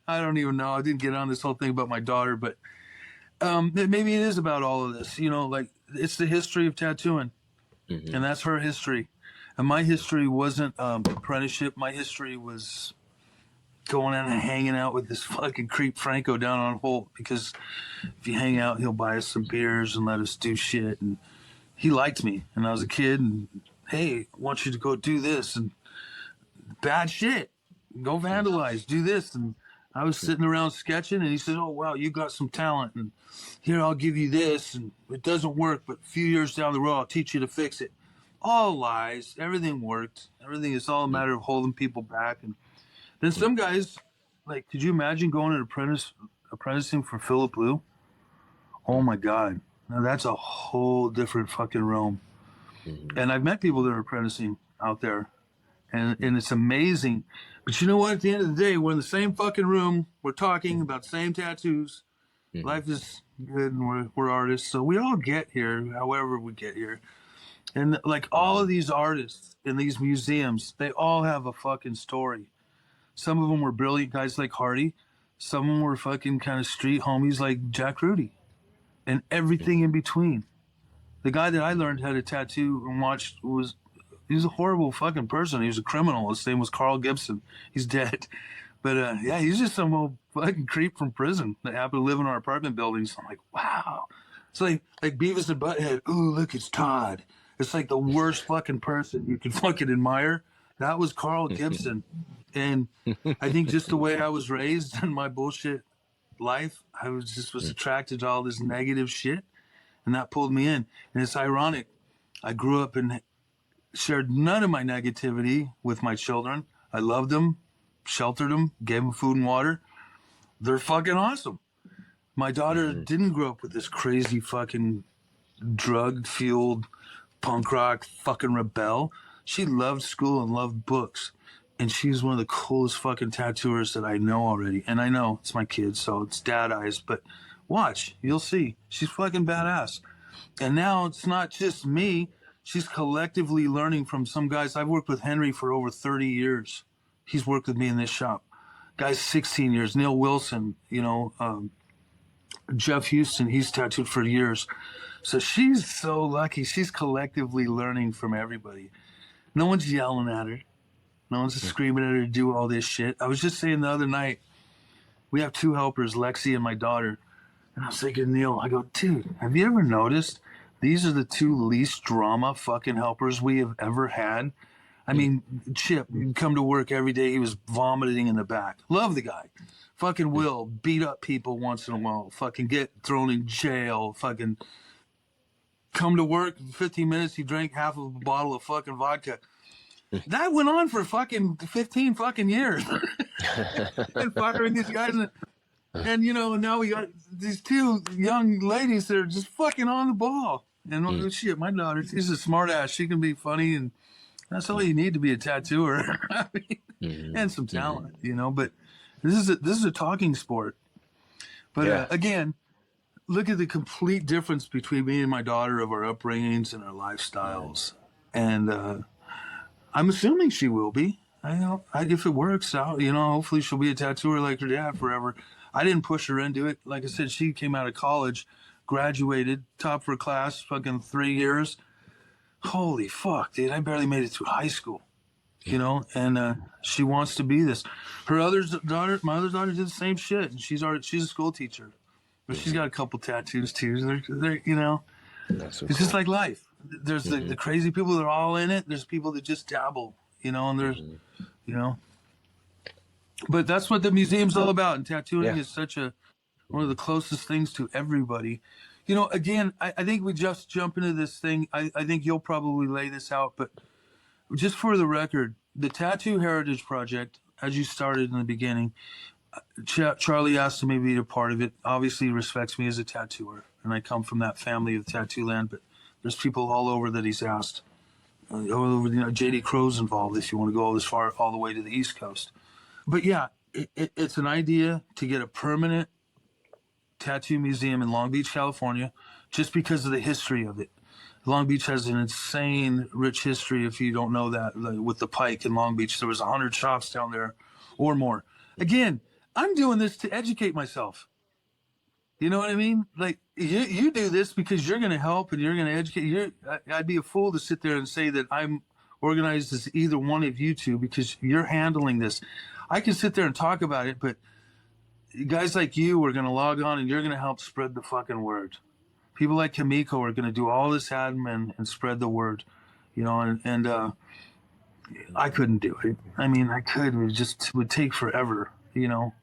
I don't even know. I didn't get on this whole thing about my daughter, but maybe it is about all of this. Like it's the history of tattooing, and that's her history. And my history wasn't apprenticeship. My history was going out and hanging out with this fucking creep Franco down on Holt, because if you hang out, he'll buy us some beers and let us do shit. And he liked me, and I was a kid, and hey, I want you to go do this and bad shit, go vandalize, do this. And I was sitting around sketching, and he said, "Oh wow, you got some talent, and here, I'll give you this, and it doesn't work, but a few years down the road I'll teach you to fix it." All lies. Everything worked. Everything is all a matter of holding people back. And then some guys, like, could you imagine going and apprenticing for Philip Blue? Oh my God. Now that's a whole different fucking realm. And I've met people that are apprenticing out there, and it's amazing. But you know what? At the end of the day, we're in the same fucking room. We're talking about the same tattoos. Life is good, and we're artists. So we all get here, however we get here. And like all of these artists in these museums, they all have a fucking story. Some of them were brilliant guys like Hardy. Some of them were fucking kind of street homies like Jack Rudy, and everything in between. The guy that I learned how to tattoo and watched he was a horrible fucking person. He was a criminal. His name was Carl Gibson. He's dead. But yeah, he's just some old fucking creep from prison that happened to live in our apartment buildings. I'm like, wow. It's like Beavis and Butthead. Ooh, look, it's Todd. It's like the worst fucking person you could fucking admire. That was Carl Gibson. And I think just the way I was raised in my bullshit life, I was attracted to all this negative shit, and that pulled me in. And it's ironic. I grew up and shared none of my negativity with my children. I loved them, sheltered them, gave them food and water. They're fucking awesome. My daughter didn't grow up with this crazy fucking drug-fueled punk rock fucking rebel. She loved school and loved books. And she's one of the coolest fucking tattooers that I know already. And I know it's my kid, so it's dad eyes, but watch, you'll see. She's fucking badass. And now it's not just me. She's collectively learning from some guys. I've worked with Henry for over 30 years. He's worked with me in this shop. Guys, 16 years. Neil Wilson, Jeff Houston, he's tattooed for years. So she's so lucky. She's collectively learning from everybody. No one's yelling at her. No one's screaming at her to do all this shit. I was just saying the other night, we have two helpers, Lexi and my daughter. And I was thinking, Neil, I go, dude, have you ever noticed these are the two least drama fucking helpers we have ever had? I mean, Chip, he'd come to work every day. He was vomiting in the back. Love the guy. Fucking Will, beat up people once in a while. Fucking get thrown in jail. Fucking come to work, in 15 minutes, he drank half of a bottle of fucking vodka. That went on for fucking 15 fucking years. And firing these guys. And now we got these two young ladies that are just fucking on the ball. And shit, my daughter, she's a smart ass. She can be funny, and that's all you need to be a tattooer. I mean, and some talent, but this is a talking sport. But again, look at the complete difference between me and my daughter of our upbringings and our lifestyles. And I'm assuming she will be. If it works out, hopefully she'll be a tattooer like her dad forever. I didn't push her into it. Like I said, she came out of college, graduated, top of her class, fucking 3 years. Holy fuck, dude, I barely made it through high school, and she wants to be this. My other daughter did the same shit, and she's a school teacher. but she's got a couple tattoos too. They're
That's so
it's
cool.
just like life. There's the crazy people that are all in it. There's people that just dabble, and there's, you know, but that's what the museum's all about. And tattooing is such one of the closest things to everybody. Again, I think we just jump into this thing. I think you'll probably lay this out, but just for the record, the Tattoo Heritage Project, as you started in the beginning, Charlie asked me to be a part of it. Obviously, he respects me as a tattooer, and I come from that family of tattoo land. But there's people all over that he's asked. All over, JD Crow's involved. If you want to go as far all the way to the East Coast, but yeah, it's an idea to get a permanent tattoo museum in Long Beach, California, just because of the history of it. Long Beach has an insane rich history. If you don't know that, with the Pike in Long Beach, there was 100 shops down there or more. Again, I'm doing this to educate myself. You know what I mean? Like, you do this because you're going to help and you're going to educate. I'd be a fool to sit there and say that I'm organized as either one of you two, because you're handling this. I can sit there and talk about it, but guys like you are going to log on and you're going to help spread the fucking word. People like Kamiko are going to do all this admin and spread the word, and I couldn't do it. I mean, I could, it would take forever,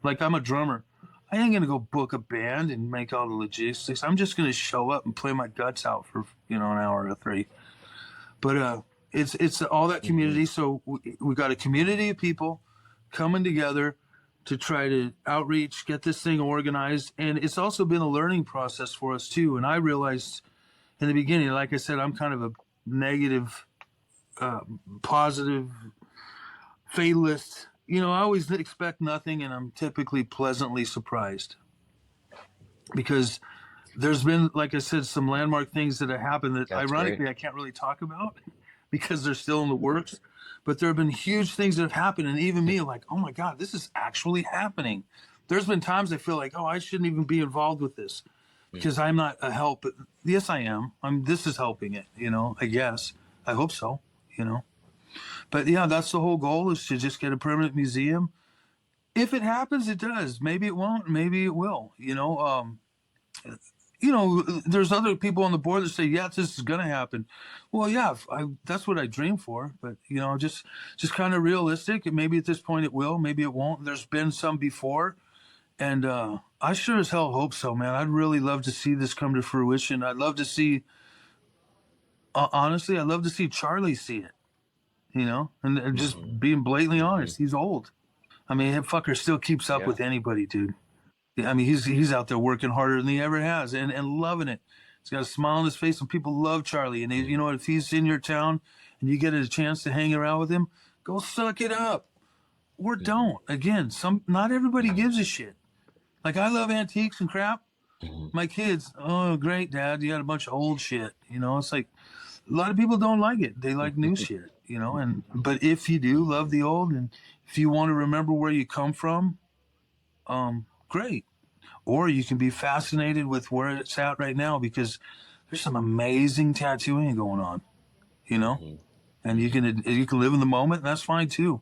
like I'm a drummer. I ain't going to go book a band and make all the logistics. I'm just going to show up and play my guts out for, an hour or three. But it's all that community. So we got a community of people coming together to try to outreach, get this thing organized. And it's also been a learning process for us too. And I realized in the beginning, like I said, I'm kind of a negative, positive fatalist. I always expect nothing, and I'm typically pleasantly surprised, because there's been, like I said, some landmark things that have happened that ironically I can't really talk about because they're still in the works. But there have been huge things that have happened, and even me, like, oh my God, this is actually happening. There's been times I feel like, oh, I shouldn't even be involved with this because I'm not a help. But yes, I am. This is helping it, I guess. I hope so, But yeah, that's the whole goal, is to just get a permanent museum. If it happens, it does. Maybe it won't. Maybe it will. There's other people on the board that say, yes, this is going to happen. Well, yeah, that's what I dream for. But, just kind of realistic. And maybe at this point it will. Maybe it won't. There's been some before. And I sure as hell hope so, man. I'd really love to see this come to fruition. I'd love to see, honestly, I'd love to see Charlie see it. And just being blatantly honest, he's old. I mean, that fucker still keeps up with anybody, dude. I mean, he's out there working harder than he ever has, and loving it. He's got a smile on his face, and people love Charlie. And if he's in your town and you get a chance to hang around with him, go suck it up, or don't. Again, not everybody gives a shit. Like, I love antiques and crap. My kids, oh great, Dad, you got a bunch of old shit. It's like, a lot of people don't like it. They like new shit, but if you do love the old, and if you want to remember where you come from, great. Or you can be fascinated with where it's at right now, because there's some amazing tattooing going on, and you can live in the moment, and that's fine too.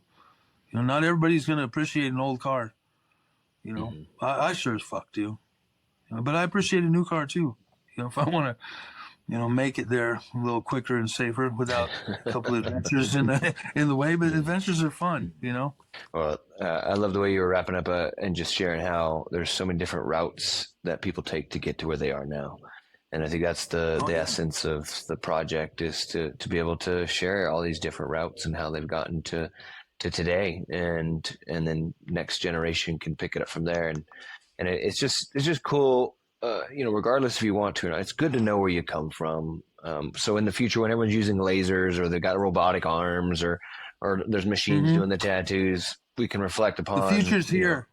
Not everybody's going to appreciate an old car, I sure as fuck do, but I appreciate a new car too. If I want to, make it there a little quicker and safer without a couple of adventures in the way. But adventures are fun,
Well, I love the way you were wrapping up and just sharing how there's so many different routes that people take to get to where they are now. And I think that's the essence of the project, is to be able to share all these different routes and how they've gotten to today, and then next generation can pick it up from there. And it's just cool. Regardless if you want to or not, it's good to know where you come from. So in the future, when everyone's using lasers, or they've got robotic arms, or there's machines doing the tattoos, we can reflect upon
the future's here.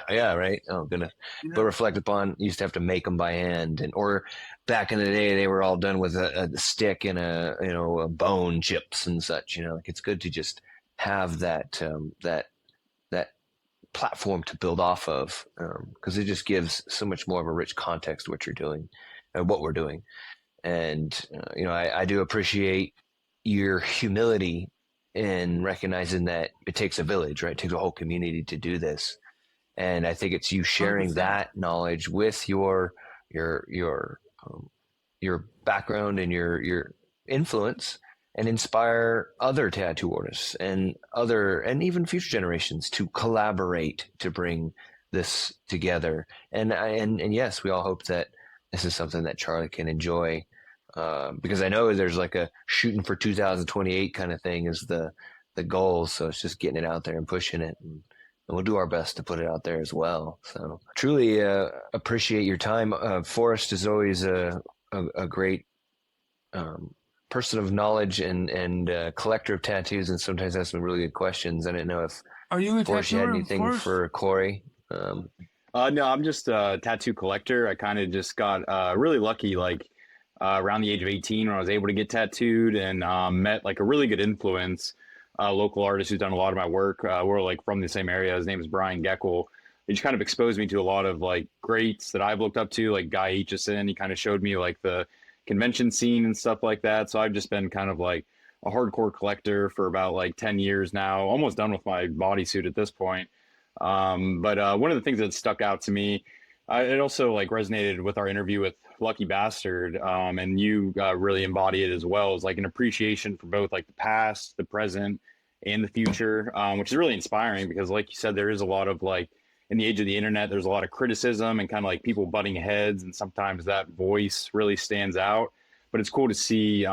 yeah, right. Oh goodness. Yeah. But reflect upon, you used to have to make them by hand, or back in the day, they were all done with a stick and a bone chips and such. Like, it's good to just have that platform to build off of, because it just gives so much more of a rich context to what you're doing and what we're doing. And I do appreciate your humility in recognizing that it takes a village, right? It takes a whole community to do this. And I think it's you sharing
100%.
that knowledge with your your background and your influence, and inspire other tattoo artists and even future generations to collaborate to bring this together. And yes, we all hope that this is something that Charlie can enjoy, because I know there's like a shooting for 2028 kind of thing is the goal. So it's just getting it out there and pushing it, and we'll do our best to put it out there as well. So truly appreciate your time. Forrest is always a great person of knowledge and collector of tattoos, and sometimes has some really good questions. I didn't know if
Are you a
Forrest, you had
tattooer,
anything
Forrest?
for Corey.
No, I'm just a tattoo collector. I kind of just got really lucky, like around the age of 18 when I was able to get tattooed, and met like a really good influence, local artist who's done a lot of my work. We're like from the same area. His name is Brian Geckel. He just kind of exposed me to a lot of like greats that I've looked up to, like Guy Aitchison. He kind of showed me like the convention scene and stuff like that. So I've just been kind of like a hardcore collector for about like 10 years now, almost done with my bodysuit at this point. But one of the things that stuck out to me, it also like resonated with our interview with Lucky Bastard, and you really embody it as well, is like an appreciation for both like the past, the present, and the future, which is really inspiring because, like you said, there is a lot of like in the age of the internet, there's a lot of criticism and kind of like people butting heads, and sometimes that voice really stands out. But it's cool to see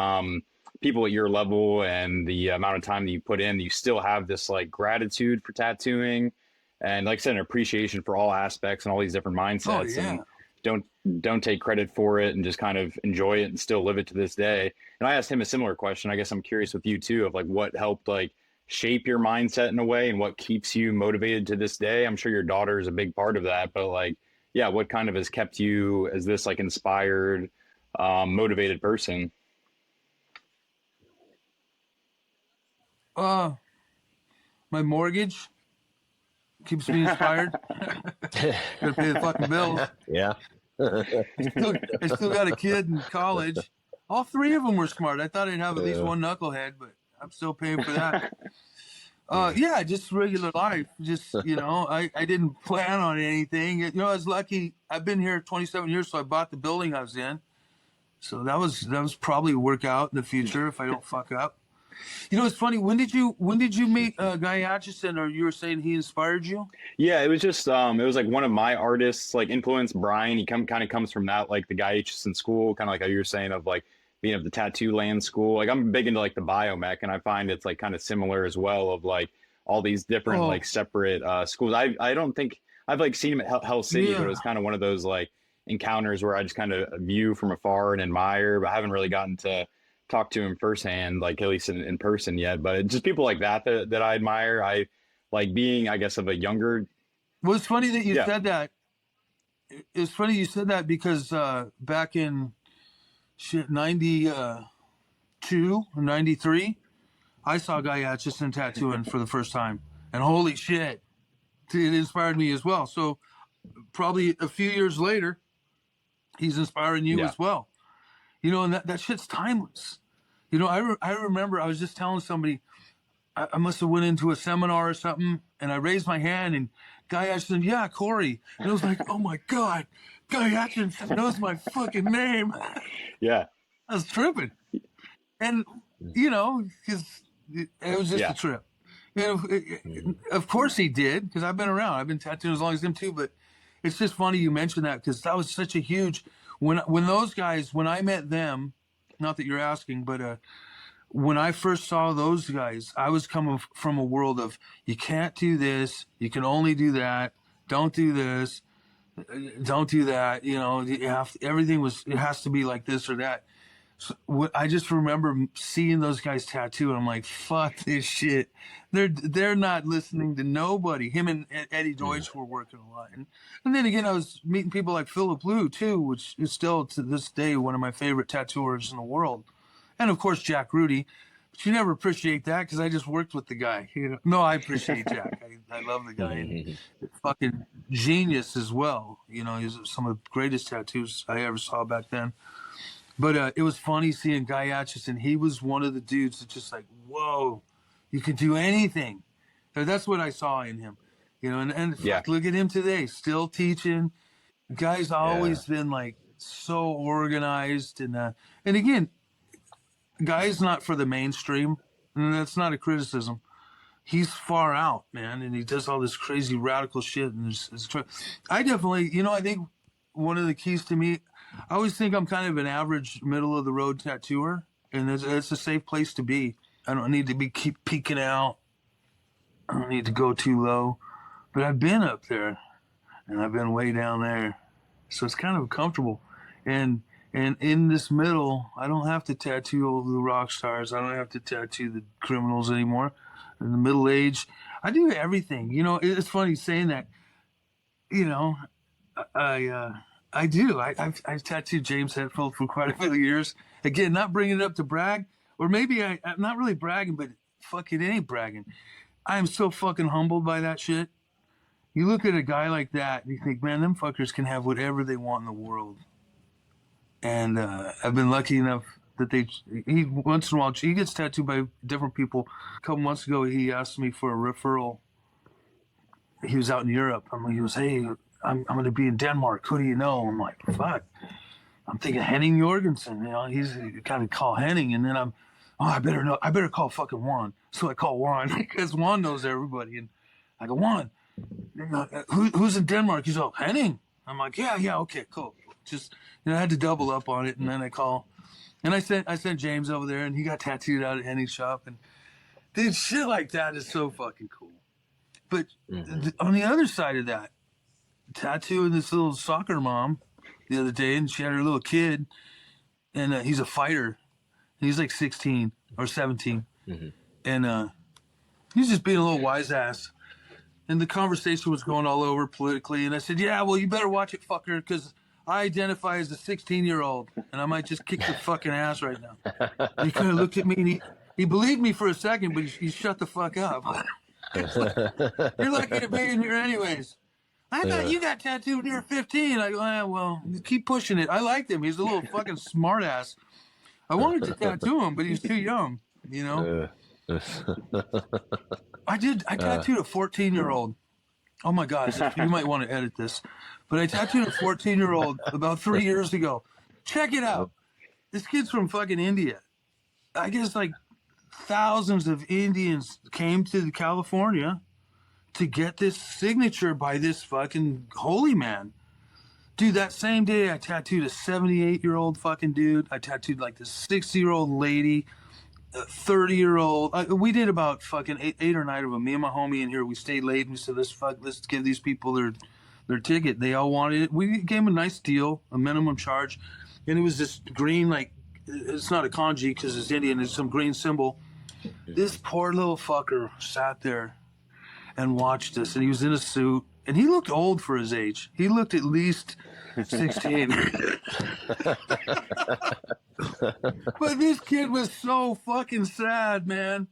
people at your level and the amount of time that you put in, you still have this like gratitude for tattooing. And like I said, an appreciation for all aspects and all these different mindsets.
Oh, yeah.
And don't take credit for it and just kind of enjoy it and still live it to this day. And I asked him a similar question. I guess I'm curious with you too, of like what helped like shape your mindset in a way and what keeps you motivated to this day. I'm sure your daughter is a big part of that, but like, yeah, what kind of has kept you as this like inspired, motivated person?
My mortgage keeps me inspired. Gotta pay the fucking bills.
Yeah.
I still got a kid in college. All three of them were smart. I thought I'd have at least one knucklehead, but I'm still paying for that. Yeah, just regular life. Just, I didn't plan on anything. I was lucky. I've been here 27 years, so I bought the building I was in. So that was probably work out in the future if I don't fuck up. It's funny. When did you meet Guy Aitchison, or you were saying he inspired you?
Yeah, it was just it was like one of my artists like influence, Brian. He kind of comes from that, like the Guy Aitchison school, kind of like how you were saying of like being of the tattoo land school. Like I'm big into like the biomech, and I find it's like kind of similar as well of like all these different like separate schools. I don't think I've like seen him at Hell City, but it was kind of one of those like encounters where I just kind of view from afar and admire, but I haven't really gotten to talk to him firsthand, like at least in person yet. But it's just people like that I admire. I like being, I guess, of a younger.
Well, it's funny that you said that. It's funny you said that because back in 92 or 93, I saw Guy Aitchison tattooing for the first time, and holy shit, it inspired me as well. So probably a few years later, he's inspiring you as well. And that shit's timeless. I remember I was just telling somebody, I must have went into a seminar or something, and I raised my hand, and Guy Aitchison, yeah, Corey. And I was like, oh my God, Guy Aitchison knows my fucking name.
Yeah.
I was tripping. And, because it was just a trip. Of course he did, because I've been around. I've been tattooing as long as him too, but it's just funny you mentioned that, because that was such a huge... When those guys, when I met them, not that you're asking, but when I first saw those guys, I was coming from a world of, you can't do this, you can only do that, don't do this, don't do that, it has to be like this or that. So I just remember seeing those guys tattoo, and I'm like, fuck this shit. They're not listening to nobody. Him and Eddie Deutsch were working a lot. And then again, I was meeting people like Philip Liu too, which is still to this day one of my favorite tattooers in the world. And of course, Jack Rudy. But you never appreciate that because I just worked with the guy. No, I appreciate Jack. I love the guy. And fucking genius as well. He's some of the greatest tattoos I ever saw back then. But it was funny seeing Guy Aitchison. He was one of the dudes that just like, whoa, you can do anything. That's what I saw in him. and
Yeah.
fuck, look at him today, still teaching. Guy's always been like so organized, and again, guy's not for the mainstream, and that's not a criticism. He's far out, man, and he does all this crazy radical shit. And I definitely, I think one of the keys to me, I always think I'm kind of an average, middle of the road tattooer, and it's a safe place to be. I don't need to keep peeking out. I don't need to go too low, but I've been up there, and I've been way down there, so it's kind of comfortable. And in this middle, I don't have to tattoo all the rock stars. I don't have to tattoo the criminals anymore. In the middle age, I do everything. It's funny saying that. I do. I've tattooed James Hetfield for quite a few years. Again, not bringing it up to brag, or maybe I'm not really bragging, but fuck it ain't bragging. I am so fucking humbled by that shit. You look at a guy like that, and you think, man, them fuckers can have whatever they want in the world. And I've been lucky enough that he once in a while, he gets tattooed by different people. A couple months ago, he asked me for a referral. He was out in Europe. He was, hey, I'm going to be in Denmark. Who do you know? I'm like, fuck. I'm thinking Henning Jorgensen. He's kind of call Henning. And then I better call fucking Juan. So I call Juan because Juan knows everybody. And I go, Juan, who's in Denmark? He's all, Henning. I'm like, yeah, okay, cool. Just, I had to double up on it. And then I call. And I sent James over there, and he got tattooed out at Henny's shop. And dude, shit like that is so fucking cool. But on the other side of that, tattooing this little soccer mom the other day, and she had her little kid, and he's a fighter. He's like 16 or 17. And he's just being a little wise ass. And the conversation was going all over politically. And I said, yeah, well, you better watch it, fucker, because I identify as a 16-year-old, and I might just kick your fucking ass right now. And he kind of looked at me, and he believed me for a second, but he shut the fuck up. You're lucky to be in here anyways. I thought you got tattooed when you were 15. I go, well, keep pushing it. I liked him. He's a little fucking smart ass. I wanted to tattoo him, but he's too young, I tattooed a 14-year-old. Oh my God, you might want to edit this. But I tattooed a 14-year-old about 3 years ago. Check it out. This kid's from fucking India. I guess like thousands of Indians came to California to get this signature by this fucking holy man. Dude, that same day I tattooed a 78-year-old fucking dude. I tattooed like this 60-year-old lady, a 30-year-old. We did about fucking eight or nine of them. Me and my homie in here, we stayed late and we said, let's give these people their ticket. They all wanted it. We gave them a nice deal, a minimum charge. And it was this green, like, it's not a kanji because it's Indian, it's some green symbol. This poor little fucker sat there and watched us, and he was in a suit, and he looked old for his age. He looked at least 16. But this kid was so fucking sad, man.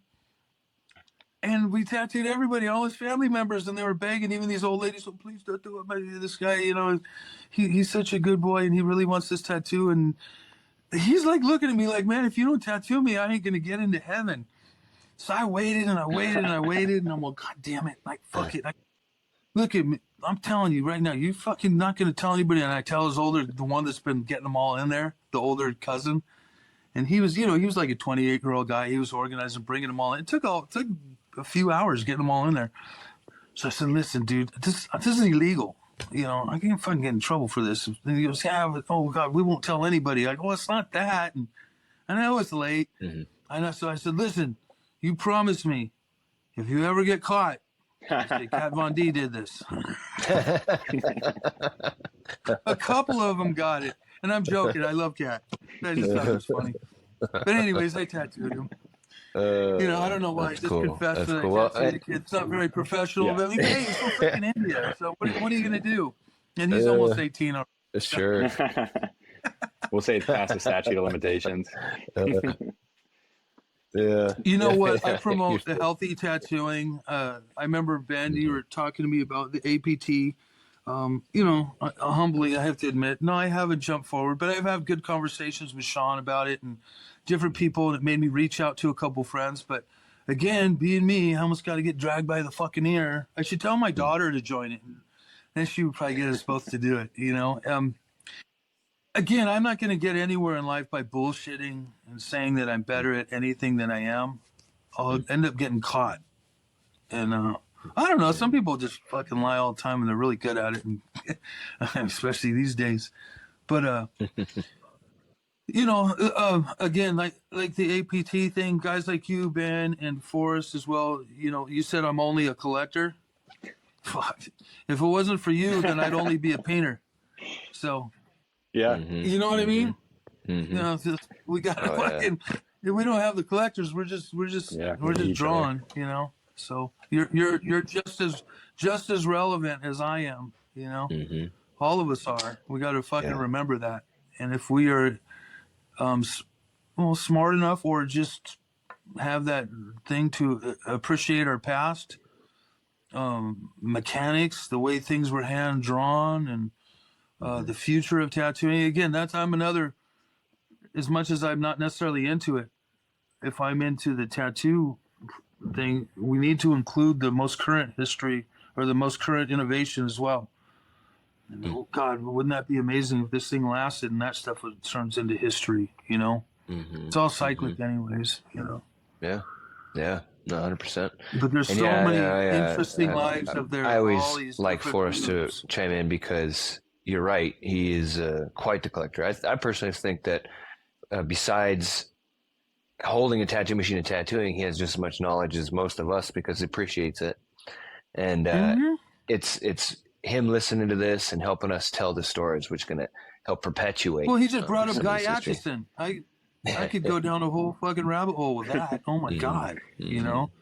And we tattooed everybody, all his family members, and they were begging, even these old ladies, oh, please don't do it. This guy, he's such a good boy, and he really wants this tattoo. And he's like looking at me like, man, if you don't tattoo me, I ain't going to get into heaven. So I waited and I waited and I waited, and I'm like, God damn it, like, fuck it. Look at me. I'm telling you right now, you fucking not going to tell anybody. And I tell the one that's been getting them all in there, the older cousin. And he was, he was like a 28-year-old guy. He was organizing, bringing them all in. It took a few hours getting them all in there. So I said, listen, dude, this is illegal. I can't fucking get in trouble for this. And he goes, yeah, but, oh God, we won't tell anybody. I go, well, it's not that. And I know it's late. So I said, listen, you promised me if you ever get caught, say Kat Von D did this. A couple of them got it. And I'm joking. I love Kat. I just thought it was funny. But anyways, I tattooed him. I don't know why. I just confessed that I tattooed the kid. It's not very professional. But hey, he's from freaking India. So what are you going to do? And he's almost 18 already.
Sure.
We'll say it's past the statute of limitations.
Yeah.
You know what? I promote the healthy tattooing. I remember, Ben, you were talking to me about the APT. Humbly, I have to admit, no, I haven't jumped forward, but I've had good conversations with Sean about it and different people, and it made me reach out to a couple friends. But again, being me, I almost got to get dragged by the fucking ear. I should tell my daughter to join it. Then she would probably get us both to do it, you know? Again, I'm not going to get anywhere in life by bullshitting and saying that I'm better at anything than I am. I'll end up getting caught. And I don't know. Some people just fucking lie all the time and they're really good at it, and especially these days. But, you know, again, like the APT thing, guys like you, Ben, and Forrest as well, you know, you said I'm only a collector. Fuck. If it wasn't for you, then I'd only be a painter. So,
Yeah.
you know what I mean? You know, we got to fucking. If we don't have the collectors, we're just drawn. You know. So you're just as relevant as I am. You know. All of us are. We got to fucking remember that. And if we are, well, smart enough, or just have that thing to appreciate our past. Mechanics, the way things were hand drawn, and the future of tattooing. Again, I'm another. As much as I'm not necessarily into it, if I'm into the tattoo thing, we need to include the most current history or the most current innovation as well. And, oh God, wouldn't that be amazing if this thing lasted and that stuff turns into history? You know, it's all cyclic, anyways. You know.
Yeah. No, 100%.
But there's so many interesting lives of there.
I always like Forrest to chime in because you're right. He is quite the collector. I personally think that besides holding a tattoo machine and tattooing, he has just as much knowledge as most of us because he appreciates it. And it's him listening to this and helping us tell the stories, which is going to help perpetuate.
Well, he just brought up Guy Atchison. I could go down a whole fucking rabbit hole with that. Oh my God, you know.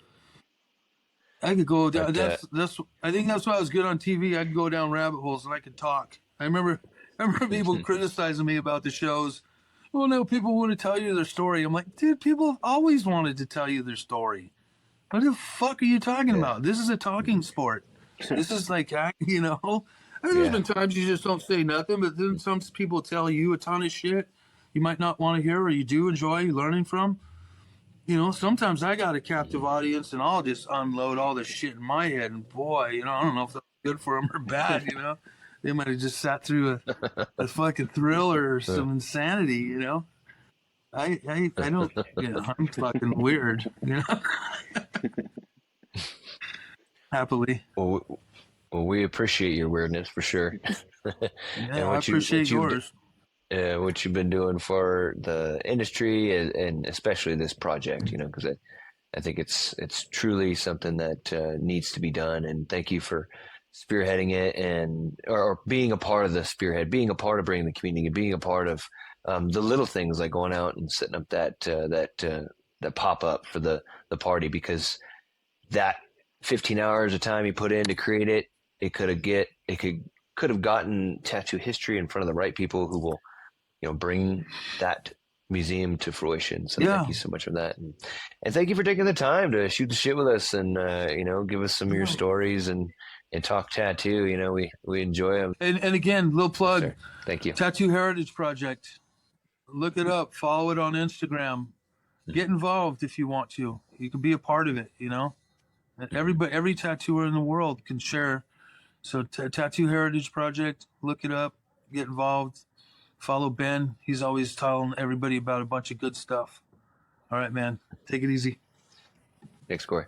I could go down. That's. I think that's why I was good on TV. I could go down rabbit holes and I could talk. I remember people criticizing me about the shows. Well, no, people want to tell you their story. I'm like, dude, people have always wanted to tell you their story. What the fuck are you talking about? This is a talking sport. This is like, you know. I mean, there's been times you just don't say nothing, but then some people tell you a ton of shit you might not want to hear, or you do enjoy learning from. You know, sometimes I got a captive audience and I'll just unload all this shit in my head. And boy, you know, I don't know if that's good for them or bad, you know. They might have just sat through a fucking thriller or some insanity, you know. I don't, you know, I'm fucking weird, you know. Happily.
Well, we appreciate your weirdness for sure.
Yeah, I appreciate yours.
What you've been doing for the industry and especially this project, you know, because I think it's truly something that needs to be done. And thank you for spearheading it or being a part of the spearhead, being a part of bringing the community, being a part of the little things like going out and setting up that pop up for the party, because that 15 hours of time you put in to create it, it could have gotten tattoo history in front of the right people who will, you know, bring that museum to fruition. So thank you so much for that. And thank you for taking the time to shoot the shit with us and, you know, give us some of your stories and talk tattoo. You know, we enjoy them.
And again, little plug.
Yes, thank you.
Tattoo Heritage Project. Look it up. Follow it on Instagram. Get involved if you want to. You can be a part of it, you know. Every tattooer in the world can share. So Tattoo Heritage Project, look it up, get involved. Follow Ben. He's always telling everybody about a bunch of good stuff. All right, man. Take it easy.
Thanks, Corey.